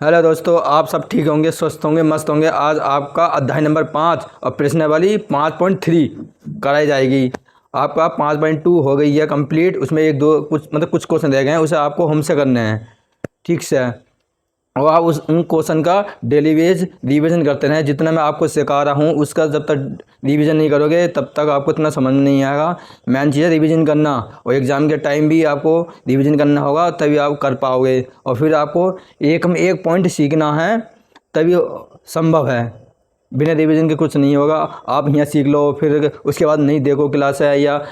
Hello दोस्तों, आप सब ठीक होंगे, स्वस्थ होंगे, मस्त होंगे। आज आपका अध्याय नंबर 5 और प्रश्नावली 5.3 कराई जाएगी। आपका 5.2 हो गई है कंप्लीट। उसमें एक दो कुछ क्वेश्चन रह गए हैं, उसे आपको हमसे करने हैं, ठीक से। और आप उन क्वेश्चन का डेली बेस रिवीजन करते रहें। जितना मैं आपको सिखा रहा हूँ उसका जब तक रिवीजन नहीं करोगे तब तक आपको इतना समझ में नहीं आएगा। मेन चीज़ है रिवीजन करना, और एग्ज़ाम के टाइम भी आपको रिवीजन करना होगा, तभी आप कर पाओगे। और फिर आपको एक में एक पॉइंट सीखना है, तभी संभव है। बिना रिवीजन के कुछ नहीं होगा। आप यहाँ सीख लो फिर उसके बाद नहीं देखो क्लास है या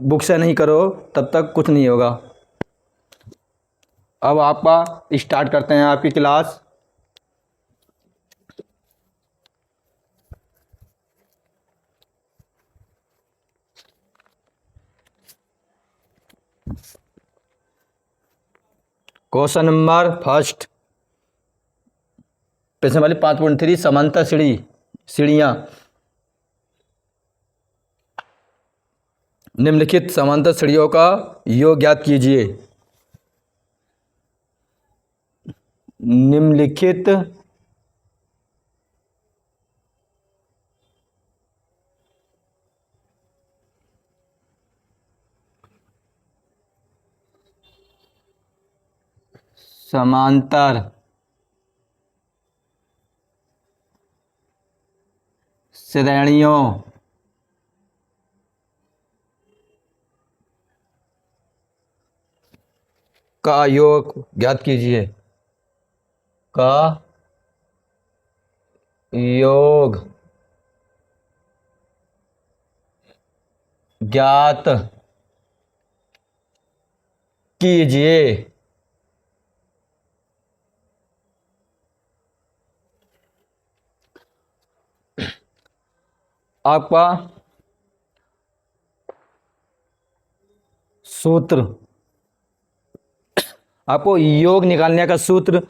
बुक से नहीं करो, तब तक कुछ नहीं होगा। अब आपका स्टार्ट करते हैं आपकी क्लास। क्वेश्चन नंबर फर्स्ट, प्रश्न वाली 5.3 समांतर सीढ़ियाँ। निम्नलिखित समांतर सीढ़ियों का योग ज्ञात कीजिए। निम्नलिखित समांतर श्रेणियों का योग ज्ञात कीजिए। का योग ज्ञात कीजिए। आपका सूत्र, आपको योग निकालने का सूत्र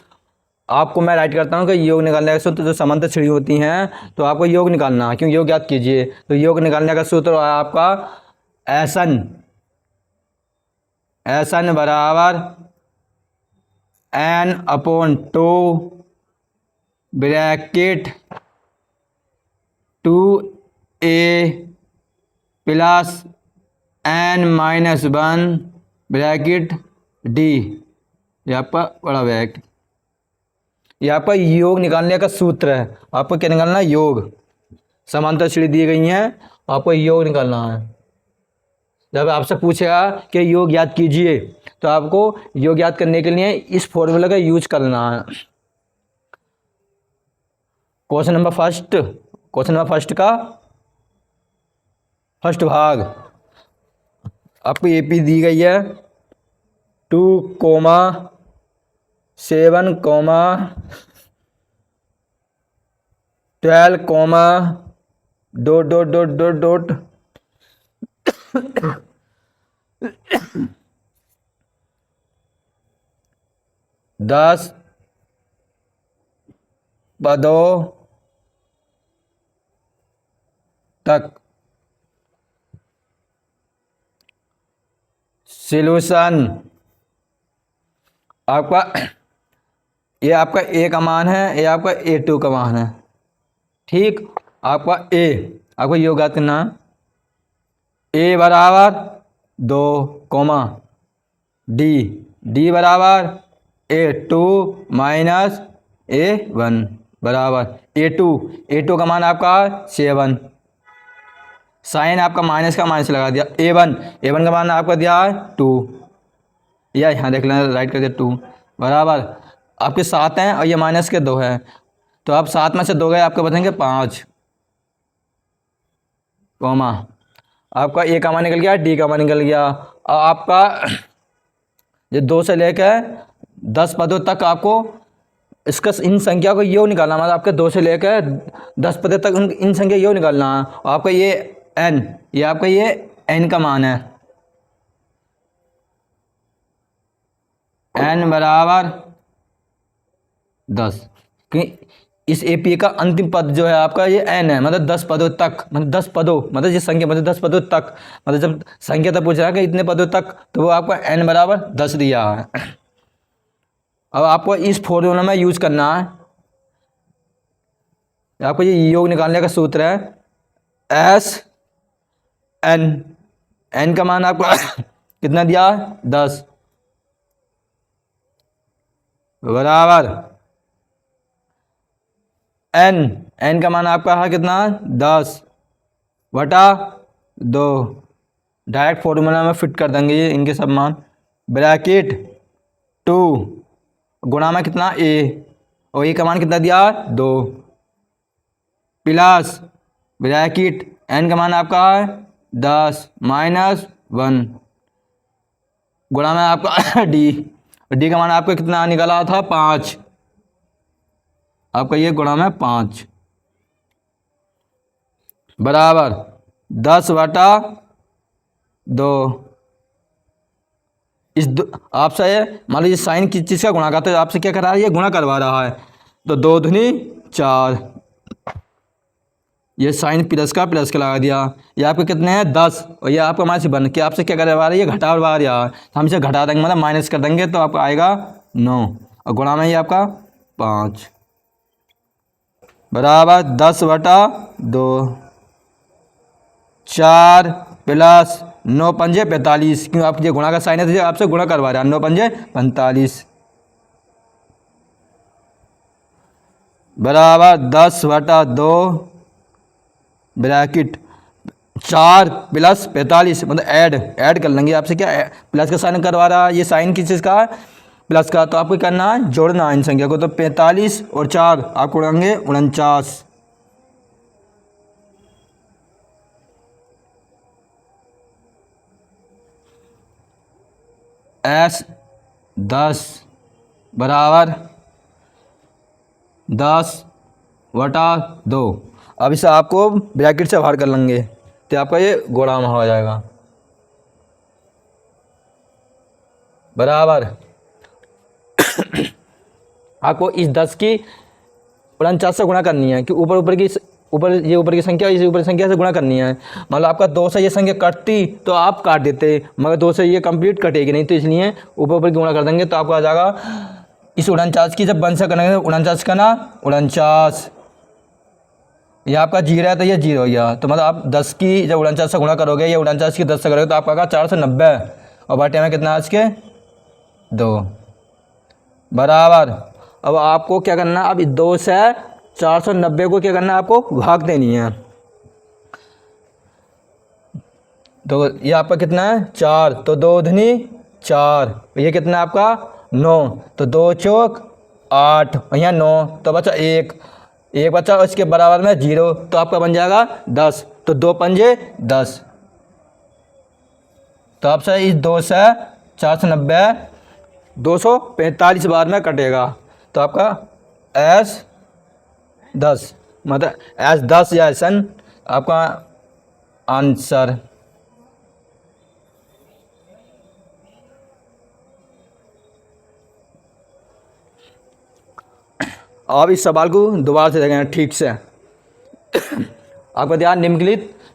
आपको मैं राइट करता हूँ कि योग निकालने का सूत्र, जो समांतर श्रेणी होती हैं तो आपको योग निकालना है, क्योंकि योग ज्ञात कीजिए। तो योग निकालने का सूत्र है आपका एसन बराबर n/2 bracket 2a plus n-1 bracket d। ये आपका बड़ा ब्रैकेट, ये आपका योग निकालने का सूत्र है। आपको क्या निकालना है? योग। समांतर श्रेणी दी गई हैं, आपको योग निकालना है। जब आपसे पूछेगा कि योग याद कीजिए, तो आपको योग याद करने के लिए इस फॉर्मूला का यूज करना है। क्वेश्चन नंबर फर्स्ट का फर्स्ट भाग आपको एपी दी गई है 2,7, 12, डॉट 10 पदों तक। सॉल्यूशन आपका ये आपका ए का मान है, ये आपका A2 का मान है, ठीक। आपका आपको योग याद करना है। A बराबर 2, डी बराबर A2 माइनस A1 बराबर A2 का मान आपका 7। साइन आपका माइनस का माइनस लगा दिया। A1 का मान आपका दिया है 2, या यहाँ देख लेना, राइट कर दिया 2 बराबर आपके 7 हैं और ये माइनस के 2 है, तो आप 7 में से 2 गए, आपके बचेंगे 5, आपका ए का मान निकल गया, डी का मान निकल गया। और आपका ये 2 से लेकर 10 पदों तक आपको इसका इन संख्या को योग निकालना, मतलब आपके 2 से लेकर 10 पदों तक इन संख्या योग निकालना है। और आपका ये n, ये आपका ये n का मान है, n बराबर 10। इस एपी का अंतिम पद जो है आपका ये n है, मतलब 10 पदों तक, मतलब 10 पदों, मतलब ये संख्या, मतलब 10 पदों तक, मतलब जब संख्या तक पूछ रहा है कि इतने पदों तक, तो वो आपका n बराबर 10 दिया है। अब आपको इस फॉर्मूला में यूज करना है, आपको ये योग निकालने का सूत्र है एस एन, एन का मान आपको कितना दिया 10 बराबर एन, एन का मान आपका है कितना 10 बटा 2। डायरेक्ट फॉर्मूला में फिट कर देंगे ये इनके सब मान, ब्रैकेट 2 गुणा में कितना ए, और ए का मान कितना दिया 2 प्लस ब्रैकेट एन का मान आपका है 10 माइनस 1 गुणा में आपका डी, डी का मान आपका कितना निकला था 5, आपका ये गुणा में 5 बराबर 10 बटा 2। इस आपसे मान लीजिए साइन किस चीज़ का गुणा करते हैं, आपसे क्या करा रहा है, ये गुणा करवा रहा है, तो 2 दूनी 4, ये साइन प्लस का लगा दिया, ये आपके कितने हैं 10, और ये आपका माइनस 1, कि आपसे क्या करवा रहा है, ये घटावा रहा है, तो हम इसे घटा देंगे मतलब माइनस कर देंगे, तो आपका आएगा 9 और गुणा में ये आपका 5 बराबर 10 बटा 2, 4 प्लस 9 पंजे 45, क्यों आप ये गुणा का साइन है तो आपसे गुणा करवा रहा है, 9 पंजे 45 बराबर 10 बटा 2 ब्रैकेट 4 प्लस 45 मतलब ऐड कर लेंगे, आपसे क्या प्लस का साइन करवा रहा है, ये साइन किस चीज़ का है प्लस का, तो आपको करना है जोड़ना है इन संख्या को, तो 45 और 4 आपको उड़ेंगे 49 एस 10 बराबर 10 बटा 2। अब इसे आपको ब्रैकेट से बाहर कर लेंगे तो आपका ये गुणा में हो जाएगा बराबर आपको इस 10 की 49 से गुणा करनी है, कि ऊपर की संख्या इस ऊपर की संख्या से गुणा करनी है। मतलब आपका 2 से ये संख्या कटती तो आप काट देते, मगर 2 से ये कंप्लीट कटेगी नहीं, तो इसलिए ऊपर की गुणा कर देंगे, तो आपको आ जाएगा इस 49 की जब 1 से करेंगे 49 का ना 49, ये आपका 0 है तो ये 0 हो गया, तो मतलब आप 10 की जब 49 से गुणा करोगे, ये 49 की 10 से करोगे तो आपका आएगा 490 और बटे में कितना आज के 2 बराबर। अब आपको क्या करना है, अब 2 से 490 को क्या करना है, आपको भाग देनी है, तो ये आपका कितना है 4, तो 2 धनी 4, ये कितना है आपका 9, तो 2 चौक 8 और यहाँ 9, तो बचा 1 बचा, और इसके बराबर में 0, तो आपका बन जाएगा 10, तो 2 पंजे 10, तो आपसे इस 2 से 490 245 बार में कटेगा, तो आपका एस 10 मतलब एस 10 या एसन आपका आंसर। अब इस सवाल को दोबारा से देखें ठीक से, आपका ध्यान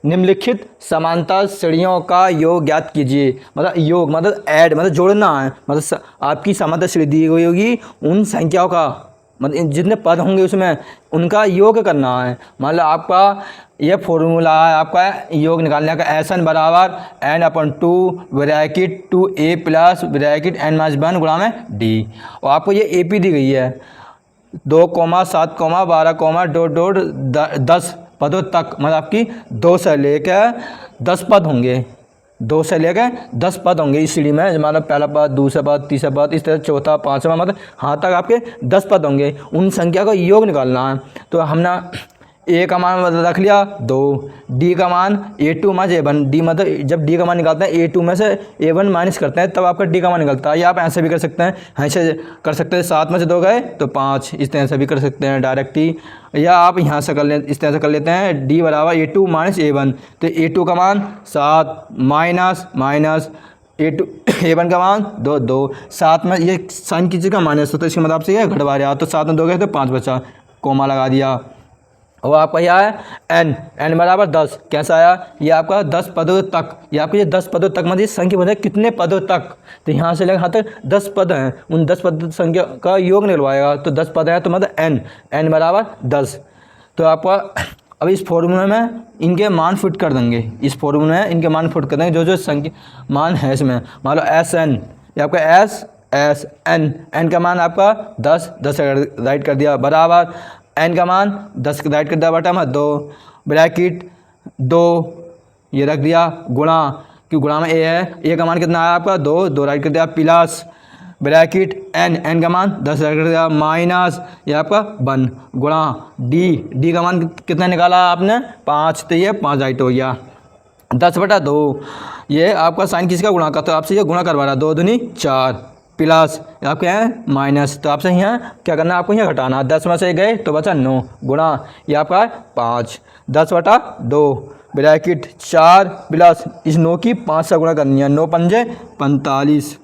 निम्नलिखित समांतर श्रेणियों का योग ज्ञात कीजिए। मतलब योग मतलब ऐड मतलब जोड़ना है, मतलब आपकी समांतर श्रेणी दी गई होगी, उन संख्याओं का मतलब जितने पद होंगे उसमें उनका योग करना है। मतलब आपका यह फॉर्मूला है आपका योग निकालने का, एन बराबर n अपन 2 bracket 2a plus bracket n minus 1 गुणा में d, और आपको ये ए पी दी गई है 2, 7, 12, 10 पदों तक, मतलब आपकी 2 से लेकर 10 पद होंगे, 2 से लेकर 10 पद होंगे इस सीढ़ी में, मतलब पहला पद, दूसरा पद, तीसरा पद, इस तरह चौथा, पाँचवा, मतलब हाँ तक आपके 10 पद होंगे। उन संख्या का योग निकालना है, तो हमने ए का मान मतलब रख लिया 2, डी का मान A2 माइनस A1, डी मतलब जब डी का मान निकालते हैं A2 में से A1 माइनस करते हैं तब आपका डी का मान निकलता है। या आप ऐसे भी कर सकते हैं, ऐसे कर सकते हैं 7 में से 2 गए तो 5, इस तरह से भी कर सकते हैं डायरेक्ट ही, या आप यहाँ से कर ले इस तरह से कर लेते हैं डी बराबर A2 माइनस A1, तो A2 का मान 7 माइनस A2 A1 का मान 2, 7 में ये साइन की चीज़ का माइनस होता है, इसके मतलब से ये घटवा रहा, तो 7 में 2 गए तो 5 बचा, कोमा लगा दिया, वो आपका क्या है एन, एन बराबर 10। कैसा आया, ये आपका 10 पदों तक, ये आपके ये 10 पदों तक मतलब संख्या बता कितने पदों तक, तो यहाँ से लेकर यहाँ तक 10 पद हैं, उन 10 पद संख्या का योग निकलवाएगा, तो 10 पद है तो मतलब एन, एन बराबर 10। तो आपका अब इस फॉर्मूले में इनके मान फिट कर देंगे, इस फॉर्मूले में इनके मान फिट कर देंगे जो जो संख्या मान है इसमें। मान लो एस एन, ये आपका एस एस एन, एन का मान आपका 10, 10 राइट कर दिया बराबर एन का मान 10 राइट कर दिया बटा में 2 ब्रैकेट 2 ये रख दिया गुणा, क्योंकि गुणा में ए है, ए का मान कितना आया आपका 2, 2 राइट कर दिया प्लस ब्रैकेट एन, एन का मान 10 राइट कर दिया माइनस ये आपका 1 गुणा डी, डी का मान कितना निकाला आपने 5, तो ये 5 राइट हो गया 10 बटा 2। ये आपका साइन किसका गुणा का, तो आपसे ये गुणा करवा रहा 2 दूनी 4 प्लस आपके हैं माइनस, तो आपसे यहाँ क्या करना है, आपको यहाँ घटाना, 10 में से गए तो बचा 9 गुणा ये आपका है 5, 10 बटा 2 ब्रैकेट 4 प्लस इस 9 की 5 से गुणा करनी है, 9 पंजे 45,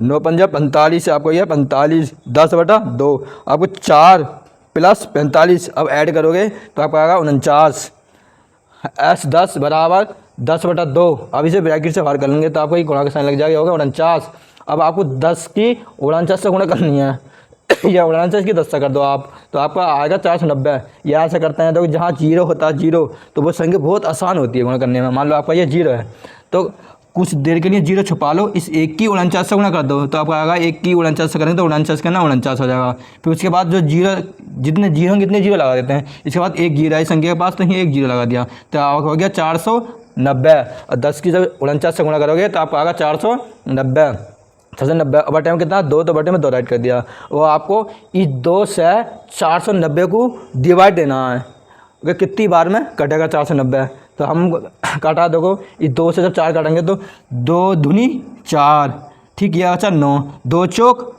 9 पंजा 45 आपको यह 45, 10 बटा 2 आपको 4 प्लस 45 अब ऐड करोगे तो आपका आएगा 49, एस 10 बराबर 10 बटा 2। अब इसे ब्रैकेट से बाहर कर लेंगे तो आपको ये गुणा का साइन लग जाएगा, होगा 49। अब आपको 10 की 49 से गुणा करनी है या 49 की 10 से कर दो आप, तो आपका आएगा 490। ये ऐसे करते हैं तो जहाँ जीरो होता है जीरो, तो वो संख्या बहुत आसान होती है गुणा करने में। मान लो आपका ये जीरो है तो कुछ देर के लिए जीरो छुपा लो, इस 1 की 49 से गुणा कर दो तो आपका आएगा 1 की 49 से करेंगे तो 49 करना 49 हो जाएगा। फिर उसके बाद जो जीरो, जितने जीरो कितने जीरो लगा देते हैं, इसके बाद एक जीरो है संख्या के पास तो ये 1 जीरो लगा दिया तो आपका हो गया 490। और 10 की जब 49 से गुणा करोगे तो आपको आएगा 490, 490 बटे में कितना 2, तो बटे में 2 राइट कर दिया। वो आपको इस 2 से 490 को डिवाइड देना है, अगर कितनी बार में कटेगा 490, तो हम काटा देखो इस 2 से जब 4 काटेंगे तो 2 दूनी 4, ठीक, ये बचा 9, 2 चौक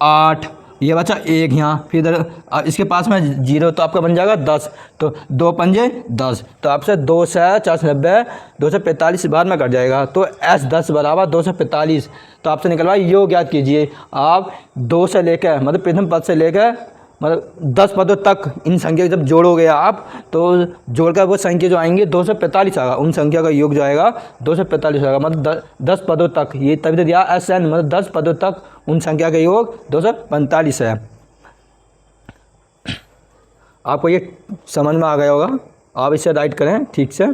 8, ये बचा 1 यहाँ, फिर इधर इसके पास में जीरो तो आपका बन जाएगा 10, तो 2 पंजे 10, तो आपसे 2 से 490 2 से 45 बार में कट जाएगा, तो एस 10 बराबर 2 से 45। तो आपसे निकलवाए योग याद कीजिए आप 2 से लेकर मतलब प्रथम पद से लेकर मतलब 10 पदों तक इन संख्या जब जोड़ोगे आप तो जोड़कर वो संख्या जो आएंगे 245 आएगा, उन संख्या का योग जो आएगा 245 आएगा, मतलब 10 पदों तक, ये तभी तो दिया एस एन मतलब 10 पदों तक उन संख्या का योग 245 है। आपको ये समझ में आ गया होगा, आप इसे राइट करें ठीक से।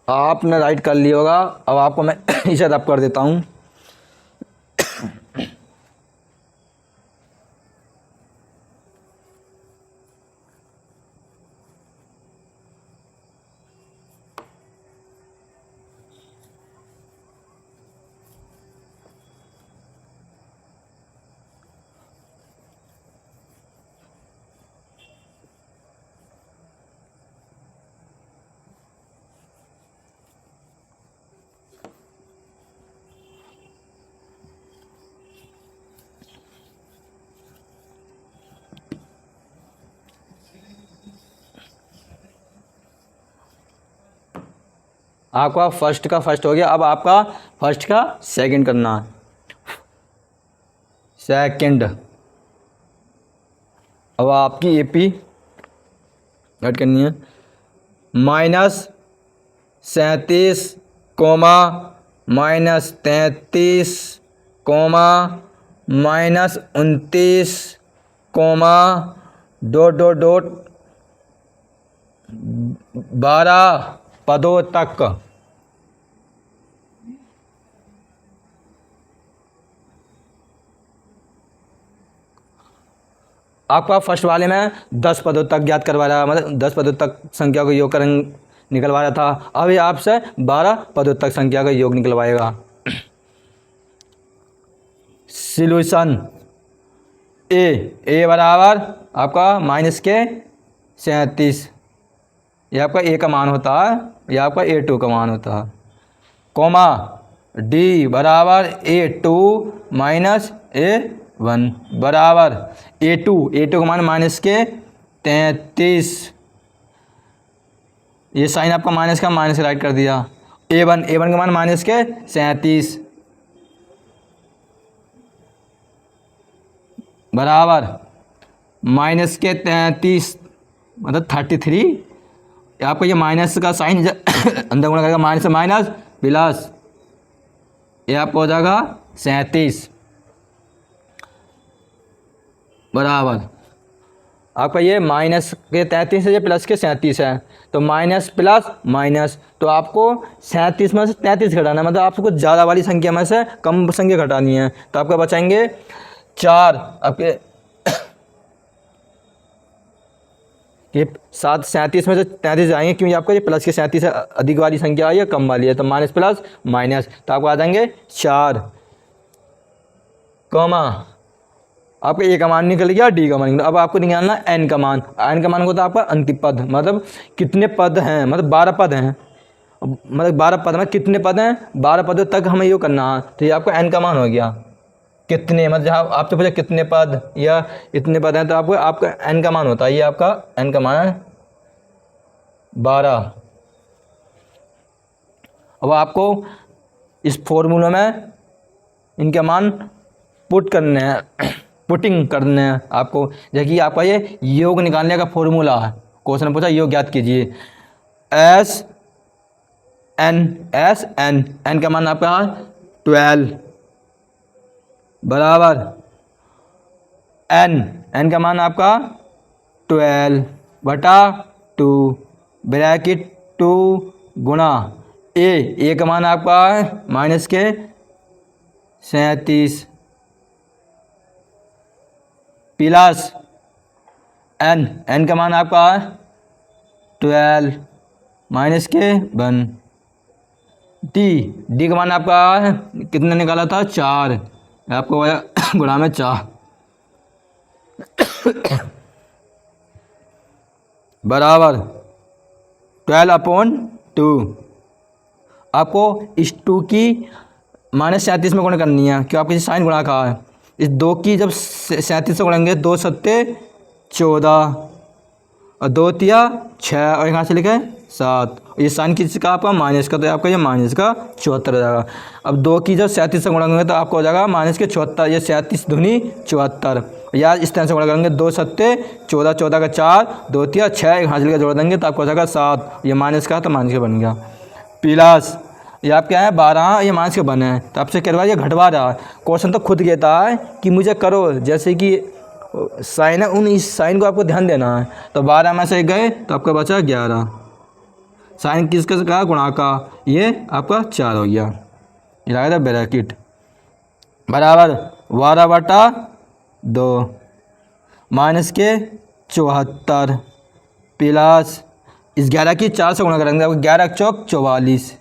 आपने राइट कर लिया होगा, अब आपको मैं इसे रब कर देता हूँ। आपका फर्स्ट का फर्स्ट हो गया, अब आपका फर्स्ट का सेकंड करना है। सेकंड अब आपकी एपी ऐड करनी है -37 कोमा -33 कोमा -29 कोमा डॉट 12 पदों तक। आपका फर्स्ट वाले में 10 पदों तक ज्ञात करवा रहा है, मतलब 10 पदों तक संख्या को योग करेंगे निकलवा रहा था। अब ये आपसे 12 पदों तक संख्या का योग निकलवाएगा। सॉल्यूशन ए बराबर आपका -37, ये आपका ए का मान होता है, ये आपका A2 का मान होता है, कोमा डी बराबर A2 -A1 बराबर A2 का मान -33, ये साइन आपका माइनस का माइनस राइट कर दिया। A1 का मान -37 बराबर -33 मतलब 33, आपको ये माइनस का साइन अंदर गुणा करेगा, माइनस से माइनस प्लस, ये आपको हो जाएगा 37 बराबर आपका ये माइनस के 33 है, ये प्लस के 37 है, तो माइनस प्लस माइनस, तो आपको 37 में से 33 घटाना है, मतलब आपको ज़्यादा वाली संख्या में से कम संख्या घटानी है। तो आपका बचाएंगे 4, आपके ये 37 में से 33 जाएंगे, क्योंकि आपका ये प्लस के 37 है, अधिक वाली संख्या आई है कम वाली है, तो माइनस प्लस माइनस, तो आपको आ जाएंगे 4, कॉमा आपका ए का मान निकल गया, डी का मान निकल। अब आपको निकालना एन का मान। एन का मान होता है आपका अंतिम पद, मतलब कितने पद हैं, मतलब 12 पद हैं, मतलब 12 पद में कितने पद हैं, 12 पदों तक हमें ये करना है, तो ये आपका एन का मान हो गया। कितने, मतलब जहाँ आपसे पूछा कितने पद या इतने पद हैं, तो आपको आपका एन का मान होता है, ये आपका एन का मान है 12। अब आपको इस फॉर्मूले में इनके मान पुट करने हैं, पुटिंग करने हैं आपको, जैसे कि आपका ये योग निकालने का फॉर्मूला है, क्वेश्चन पूछा योग ज्ञात कीजिए। एस एन का मान आपका 12 बराबर एन का मान आपका 12/2 ब्रैकेट 2 गुणा ए का मान आपका माइनस के 37 प्लस एन का मान आपका 12 माइनस के 1, डी का मान आपका कितना निकाला था 4, आपको गुणा में 4 बराबर 12/2। आपको इस 2 की -37 में गुणा करनी है, क्यों आपकी साइन गुणा कहा है। इस 2 की जब 37 से गुणेंगे, 2 सत्ते 14 और 2 तिया 6 और यहाँ से लिखे 7, ये साइन किसका आपका माइनस का, तो आपका ये माइनस का 74 हो जाएगा। अब 2 की जब 37 से गुणा करेंगे तो आपको हो जाएगा माइनस के 74, ये 37 दूनी 74, या इस तरह से गुणा करेंगे, 2 सत्ते 14, 14 का 4, 2 तिया 6 यहाँ से लेकर जोड़ देंगे तो आपको हो जाएगा 7, ये माइनस का तो माइनस का बन गया। प्लस ये आप क्या है 12, ये माइनस के बने हैं, तो आपसे कह रहा है ये घटवा रहा है। क्वेश्चन तो खुद कहता है कि मुझे करो, जैसे कि साइन है, उन इस साइन को आपको ध्यान देना है। तो 12 में से गए तो आपका बचा 11, साइन किसका कहा गुणा का, ये आपका 4 हो गया, ये लगा था ब्रैकेट बराबर 12/2 माइनस के 74 प्लस इस 11 की 4 से गुणा करेंगे, आपको 11 चौक 44,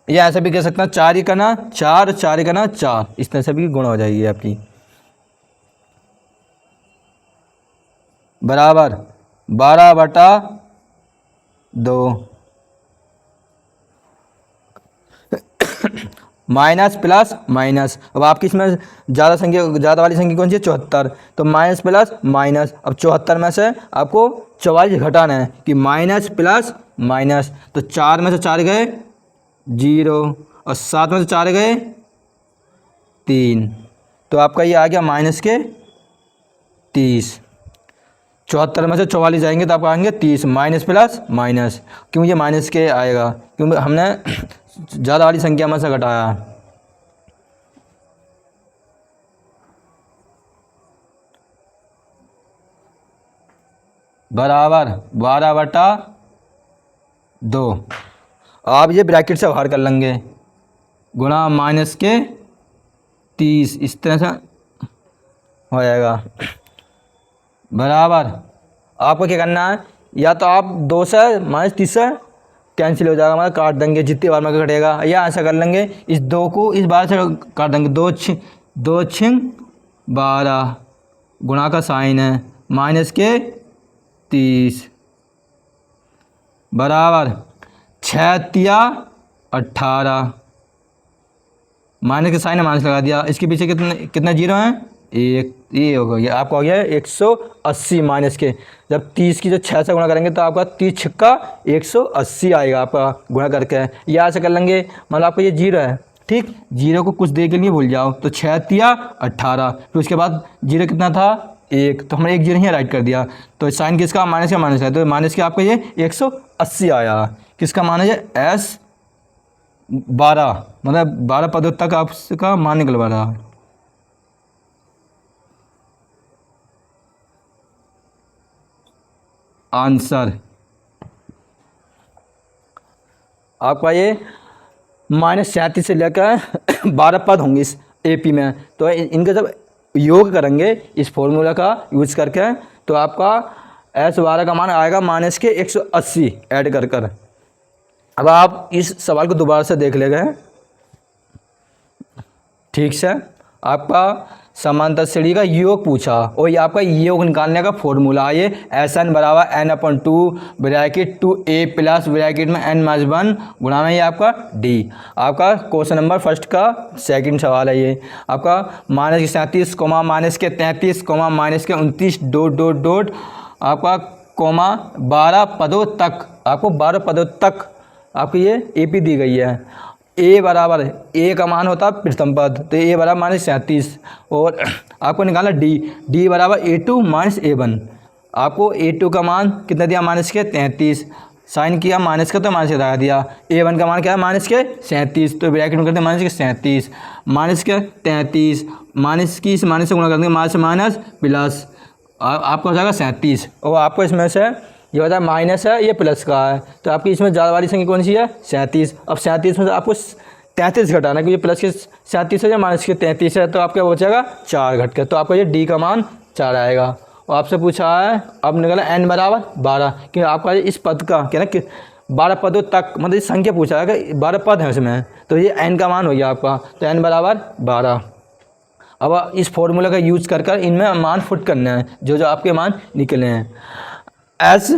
या ऐसे भी कह सकते हैं 4 ही करना 4, 4 ही करना 4, इस तरह से भी गुणा हो जाएगी आपकी बराबर 12/2 माइनस प्लस माइनस। अब आपकी इसमें ज़्यादा वाली संख्या कौन सी है 74, तो माइनस प्लस माइनस। अब 74 में से आपको 44 घटाना है कि माइनस प्लस माइनस, तो 4 में से 4 गए 0 और 7 में से 4 गए 3, तो आपका ये आ गया माइनस के 30। 74 में से 44 जाएंगे तो आपको आएंगे 30, माइनस प्लस माइनस, क्यों ये माइनस के आएगा, क्योंकि हमने ज़्यादा वाली संख्या में से घटाया। बराबर 12/2, आप ये ब्रैकेट से बाहर कर लेंगे, गुणा माइनस के 30, इस तरह से हो जाएगा बराबर। आपको क्या करना है, या तो आप 2 से माइनस 30 से कैंसिल हो जाएगा, मतलब काट देंगे जितनी बार में कटेगा, या ऐसा कर लेंगे इस 2 को इस बार से काट देंगे, 2 छिंग 12 गुणा का साइन है माइनस के 30 बराबर 6 तिया 18 माइनस के साइन है माइनस लगा दिया, इसके पीछे कितना जीरो है, एक, ये हो गया आपका हो गया 180 माइनस के, जब 30 की जो 6 से गुणा करेंगे तो आपका 30 छिक्का 180 आएगा आपका गुणा करके, या ऐसे कर लेंगे मतलब आपका ये जीरो है, ठीक, जीरो को कुछ देर के लिए भूल जाओ, तो 6 तिया 18, फिर उसके बाद जीरो कितना था 1, तो हमने एक जीरो ही राइट कर दिया, तो साइन किसका माइनस का माइनस है, तो माइनस के आपका ये 180 आया, किसका मान है S 12, मतलब 12 पदों तक आपका मान निकलवा रहा है। आंसर आपका ये -37 से लेकर 12 पद होंगे इस AP में, तो इनका जब योग करेंगे इस फॉर्मूला का यूज करके तो आपका S12 का मान आएगा माइनस के 180 ऐड कर कर। अब आप इस सवाल को दोबारा से देख ले गए, ठीक से, आपका समांतर श्रेणी का योग पूछा और ये आपका योग निकालने का फॉर्मूला है, ये SN बराबर n/2 bracket 2a plus bracket में n-1 गुणा में ये आपका d। आपका क्वेश्चन नंबर फर्स्ट का सेकंड सवाल है ये आपका -37 comma -33 comma -29 dot dot dot आपका कोमा 12 पदों तक, आपको 12 पदों तक आपको ये AP दी गई है। A बराबर A का मान होता है प्रथम पद, तो A बराबर -37 और आपको निकालना D बराबर A2 -A1, आपको A2 का मान कितना दिया माइनस के 33, साइन किया माइनस का तो माइनस लगा दिया, A1 का मान क्या है माइनस के 37, तो ब्रैकेट में करते माइनस के 37 माइनस के 33 माइनस की इस माइनस से गुणा कर देंगे माइनस माइनस प्लस, आपका हो जाएगा 37, और आपको इसमें से ये होता है माइनस है ये प्लस का है, तो आपकी इसमें ज़्यादा वाली संख्या कौन सी है 37। अब 37 में से आपको 33 घटाना, क्योंकि प्लस के 37 है या माइनस के 33 है, तो आपका बचेगा 4 घट के, तो आपका ये D का मान 4 आएगा। और आपसे पूछा है अब निकला n बराबर 12, क्योंकि आपका इस पद का क्या ना कि 12 पदों तक, मतलब इस संख्या पूछा है कि 12 पद हैं उसमें, तो ये n का मान हो गया आपका, तो n बराबर 12। अब इस फॉर्मूला का यूज कर कर इनमें मान फुट करना है, जो जो आपके मान निकले हैं। S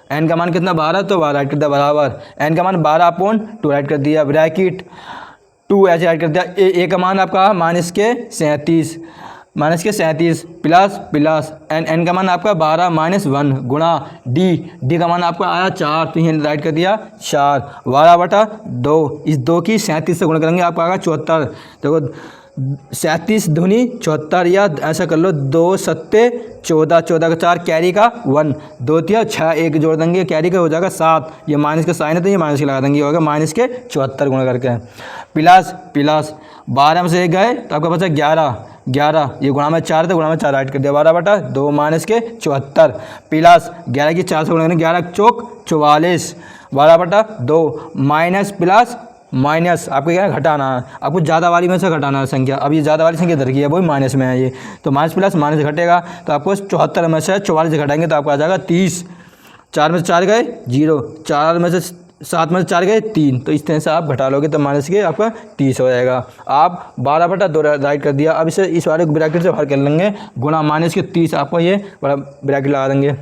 n का मान कितना 12, तो 12 राइट कर दिया बराबर n का मान 12/2 राइट कर दिया, ब्रैकेट 2 ऐसे राइट कर दिया, A का मान आपका माइनस के 37 प्लस n का मान आपका 12 -1 गुणा D का मान आपका आया 4, तो ये राइट कर दिया 4, 12/2, इस 2 की 37 से गुणा करेंगे आपका आएगा 74, देखो 37 दूनी 74, या ऐसा कर लो 2 सत्ते 14, 14 का 4 कैरी का 1, 2 तिया 6 1 जोड़ देंगे कैरी का हो जाएगा 7, ये माइनस का साइन है तो ये माइनस के लगा देंगे, होगा माइनस के 74 गुणा करके, प्लस 12 में से 1 गए तो आपका बचा 11, ये गुणा में 4 तो गुणा में 4 राइट कर दिया, 12/2 माइनस के 74 प्लस 11 की 4 से गुणा करेंगे 11 चौक 44, 12/2 माइनस प्लस माइनस आपको क्या है घटाना है, आपको ज़्यादा वाली में से घटाना है संख्या, अब ये ज़्यादा वाली संख्या इधर की है वही माइनस में है ये, तो माइनस प्लस माइनस घटेगा, तो आपको 74 में से 44 घटाएंगे तो आपको आ जाएगा 30, 4 में से 4 गए 0, 4 में से 7 में से 4 गए 3, तो इस तरह से आप घटा लोगे तो माइनस के आपका 30 हो जाएगा। आप 12/2 राइट कर दिया, अब इसे इस वाले ब्रैकेट से बाहर कर लेंगे गुणा माइनस के 30, आपको ये बड़ा ब्रैकेट लगा देंगे।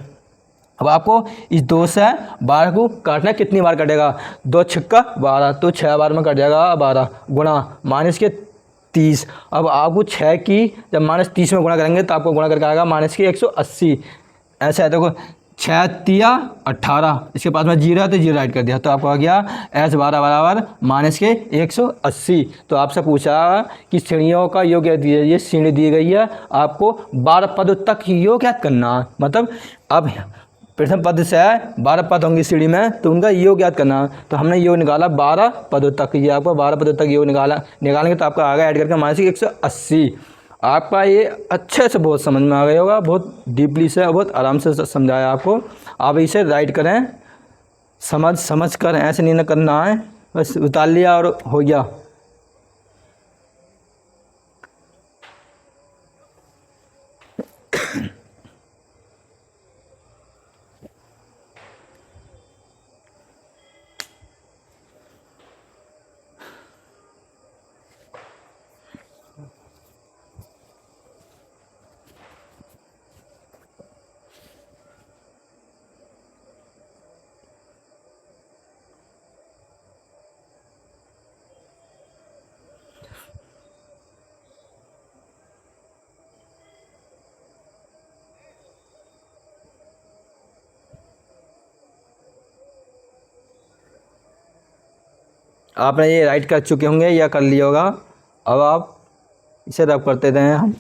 अब आपको इस 2 से 12 को काटना कितनी बार कटेगा, 2 छिक्का 12, तो 6 बार में कट जाएगा 12 गुणा माइनस के 30। अब आपको 6 की जब -30 में गुणा करेंगे तो आपको गुणा करके आएगा माइनस के 180, ऐसा है। देखो 6 तिया 18, इसके पास में 0 है तो 0 राइट कर दिया, तो आपको आ गया S12 बराबर माइनस के 180। तो आपसे पूछा कि श्रेणियों का योग दिया, ये श्रेणी दी गई है, आपको 12 पदों तक योग याद करना, मतलब अब प्रथम पद से 12 पद होंगे सीढ़ी में तो उनका योग याद करना, तो हमने योग निकाला 12 पदों तक, ये आपको 12 पदों तक योग निकालेंगे तो आपका आगे ऐड करके माइनस 180। आपका ये अच्छे से बहुत समझ में आ गया होगा, बहुत डीपली से बहुत आराम से समझाया आपको। आप इसे राइट करें समझ कर, ऐसे नहीं करना है बस उतार लिया और हो गया। आपने ये राइट कर चुके होंगे या कर लिया होगा। अब आप इसे रब करते रहें हम।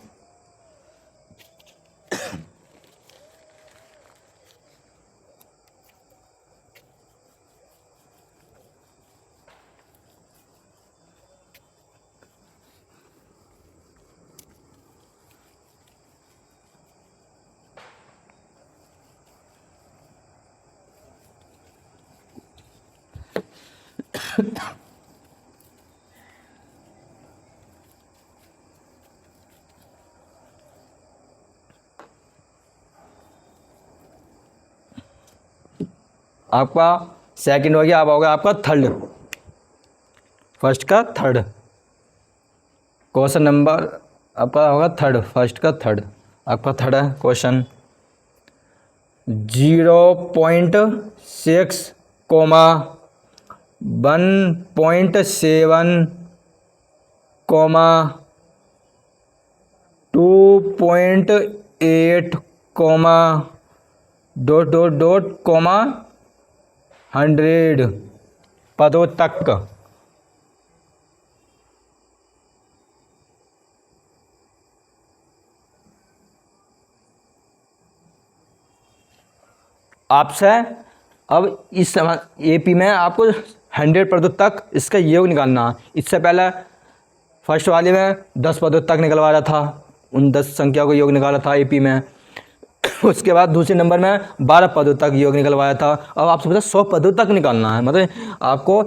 आपका सेकंड हो गया, अब होगा आपका थर्ड। फर्स्ट का थर्ड क्वेश्चन नंबर आपका होगा थर्ड, फर्स्ट का थर्ड। आपका थर्ड है क्वेश्चन 0.6, 1.7, 2.8, डॉट डॉट डॉट 100 पदों तक। आपसे अब इस समय एपी में आपको 100 पदों तक इसका योग निकालना। इससे पहले फर्स्ट वाले में 10 पदों तक निकलवा रहा था, उन 10 संख्या को योग निकाला था एपी में। उसके बाद दूसरे नंबर में 12 पदों तक योग निकलवाया था। अब आपसे पता 100 पदों तक निकालना है, मतलब आपको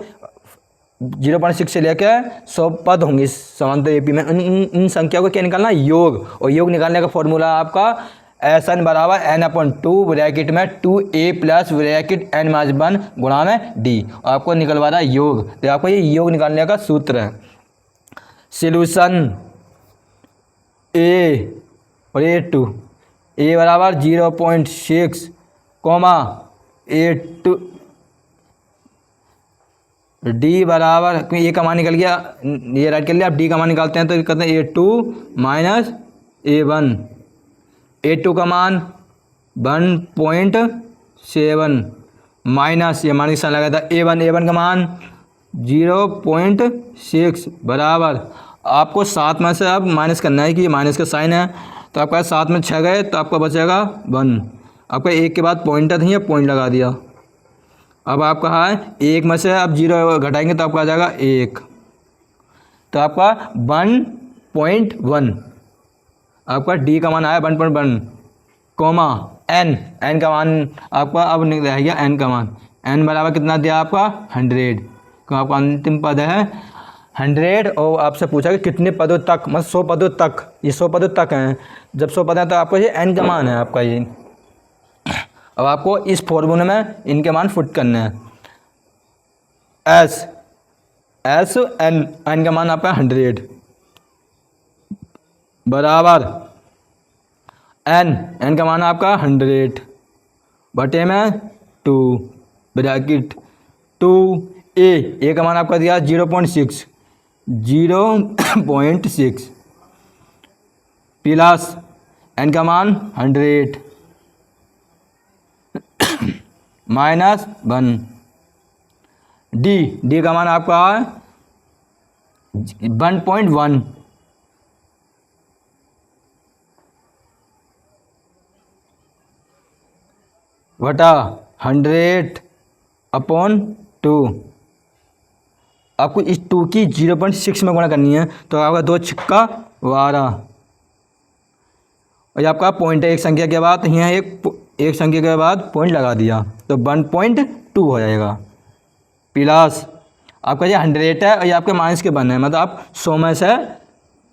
0.6 से लेकर 100 पद होंगे समांतर एपी में। इन संख्या को क्या निकालना है? योग। और योग निकालने का फॉर्मूला आपका SN बराबर n/2 ब्रैकेट में 2a प्लस ब्रैकेट n-1 गुणा में d। आपको निकलवा रहा है योग, तो आपको ये योग निकालने का सूत्र है। सॉल्यूशन a और a2, a बराबर 0.6, a2 d बराबर, क्योंकि a का मान निकल गया, ये राइट कर लिया। अब d का मान निकालते हैं तो कहते हैं a2 माइनस a1। a2 का मान 1.7 माइनस, ये मान निशान लगा था a1 का मान 0.6 बराबर, आपको 7 में से अब माइनस करना है कि ये माइनस का साइन है। तो आपका 7 में 6 गए तो आपका बचेगा 1। आपका 1 के बाद पॉइंटर नहीं है, पॉइंट लगा दिया। अब आपका है 1 में से अब 0 घटाएंगे तो आपका आ जाएगा 1, तो आपका 1.1। आपका डी का मान आया 1.1, n का मान आपका अब रह गया n का मान। n बराबर कितना दिया आपका 100, तो आपका अंतिम पद है 100। और आपसे पूछा कि कितने पदों तक, मतलब 100 पदों तक। ये 100 पदों तक हैं। जब 100 पद हैं तो आपको ये n का मान है आपका ये। अब आपको इस फॉर्मूले में इनके मान फुट करने हैं। एस n का मान आपका 100 बराबर n का मान आपका 100 बटे में 2 ब्रैकेट 2a का मान आपका दिया 0.6 प्लस n का मान 100 माइनस 1। डी का मान आपका 1.1 बटा 100/2। आपको इस 2 की 0.6 में गुणा करनी है, तो आपका 2 छिक्का 12। और आपका पॉइंट है एक संख्या के बाद, यहाँ एक संख्या के बाद पॉइंट लगा दिया तो 1.2 हो जाएगा। प्लस आपका ये 100 है और ये आपके माइनस के 1 है, मतलब आप 100 में से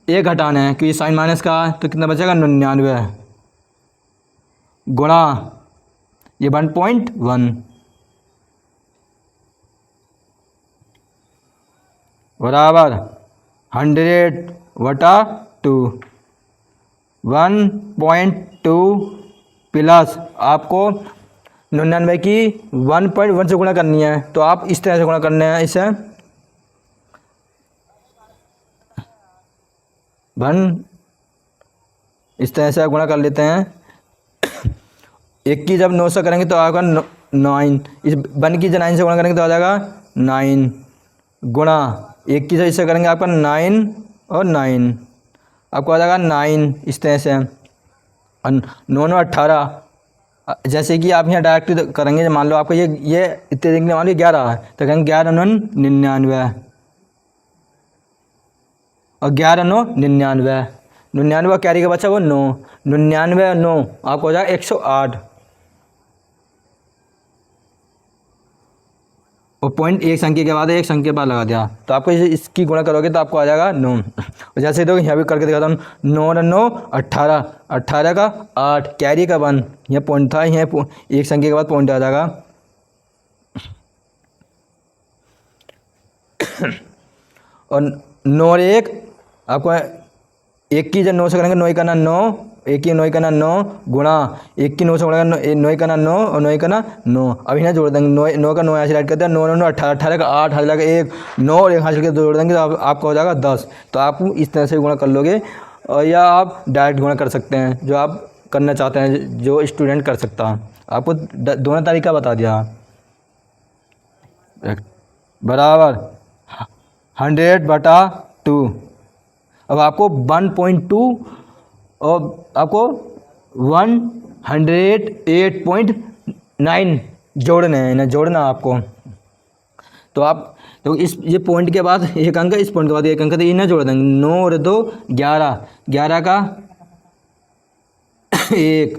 1 घटाना है क्योंकि साइन माइनस का है, तो कितना बचेगा 99 गुणा ये 1.1 बराबर 100/2 1.2 प्लस आपको 99 की 1.1 से गुणा करनी है, तो आप इस तरह से गुणा करने हैं इसे 1 इस तरह से गुणा कर लेते हैं। 1 की जब 9 से करेंगे तो आएगा 9, इस 1 की जब 9 से गुणा करेंगे तो आ जाएगा 9 गुणा 1 की से करेंगे आपका 9 और 9, आपको आ जाएगा 9 इस तरह से। 9 और 18, जैसे कि आप यहाँ डायरेक्ट करेंगे, मान लो आपको ये इतने देखने वाले 11 है तो कहेंगे 11 9 99 और 11 9 99, 99 कैरी का बच्चा वो 9, 99 और 9 आपको हो जाएगा 108 और पॉइंट एक संख्या के बाद एक संख्या पर लगा दिया तो आपको इसकी गुणा करोगे तो आपको आ जाएगा 9। और जैसे देखो यहाँ भी करके दिखाता हूँ, 9 और 9 18, 18 का 8 कैरी का 1, यहाँ पॉइंट था, यहाँ एक संख्या के बाद पॉइंट आ जाएगा। और 9 और 1 आपको 1 की जब 9 से करेंगे 9 का ना 9, 1 की 9 का ना 9 गुणा 1 की 9 से करेंगे 9 का ना 9 और 9 का ना 9, अभी ना जोड़ देंगे 9 का 9 यहाँ से ऐड करते हैं, 9 9 18, 18 का 8 हासिल का 1, 9 और 1 हासिल के जोड़ देंगे तो आपका हो जाएगा 10। तो आप इस तरह से गुणा कर लोगे और या आप डायरेक्ट गुणा कर सकते हैं, जो आप करना चाहते हैं, जो स्टूडेंट कर सकता है। आपको दोनों तरीका बता दिया। बराबर 100/2, अब आपको 1.2 और आपको 108.9 जोड़ने हैं ना, जोड़ना आपको। तो आप तो ये पॉइंट के बाद एक अंक, इस पॉइंट के बाद एक अंक, तो इन्हें जोड़ देंगे। 9 और 2 11, 11 का 1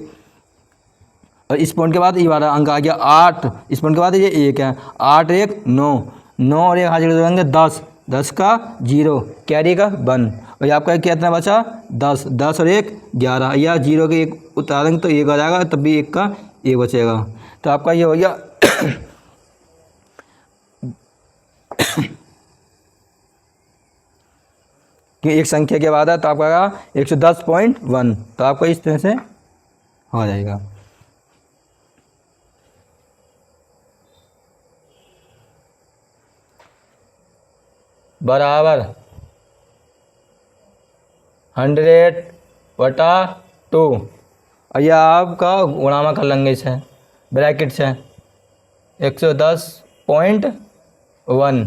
और इस पॉइंट के बाद ये वाला अंक आ गया 8, इस पॉइंट के बाद ये 1 है, 8 1 9, 9 और 1 हाजिर जोड़ेंगे 10, 10 का 0 कैरी का 1 और आपका कितना बचा 10, 10 और 1 11, या 0 के 1 उतारेंगे तो 1 आ जाएगा, तब भी 1 का 1 बचेगा। तो आपका ये हो गया कि एक संख्या के बाद है तो आपका 110.1, तो आपको इस तरह से हो जाएगा। बराबर 100/2 और यह आपका गुणामा कर लेंगे इसे ब्रैकेट से 110.1।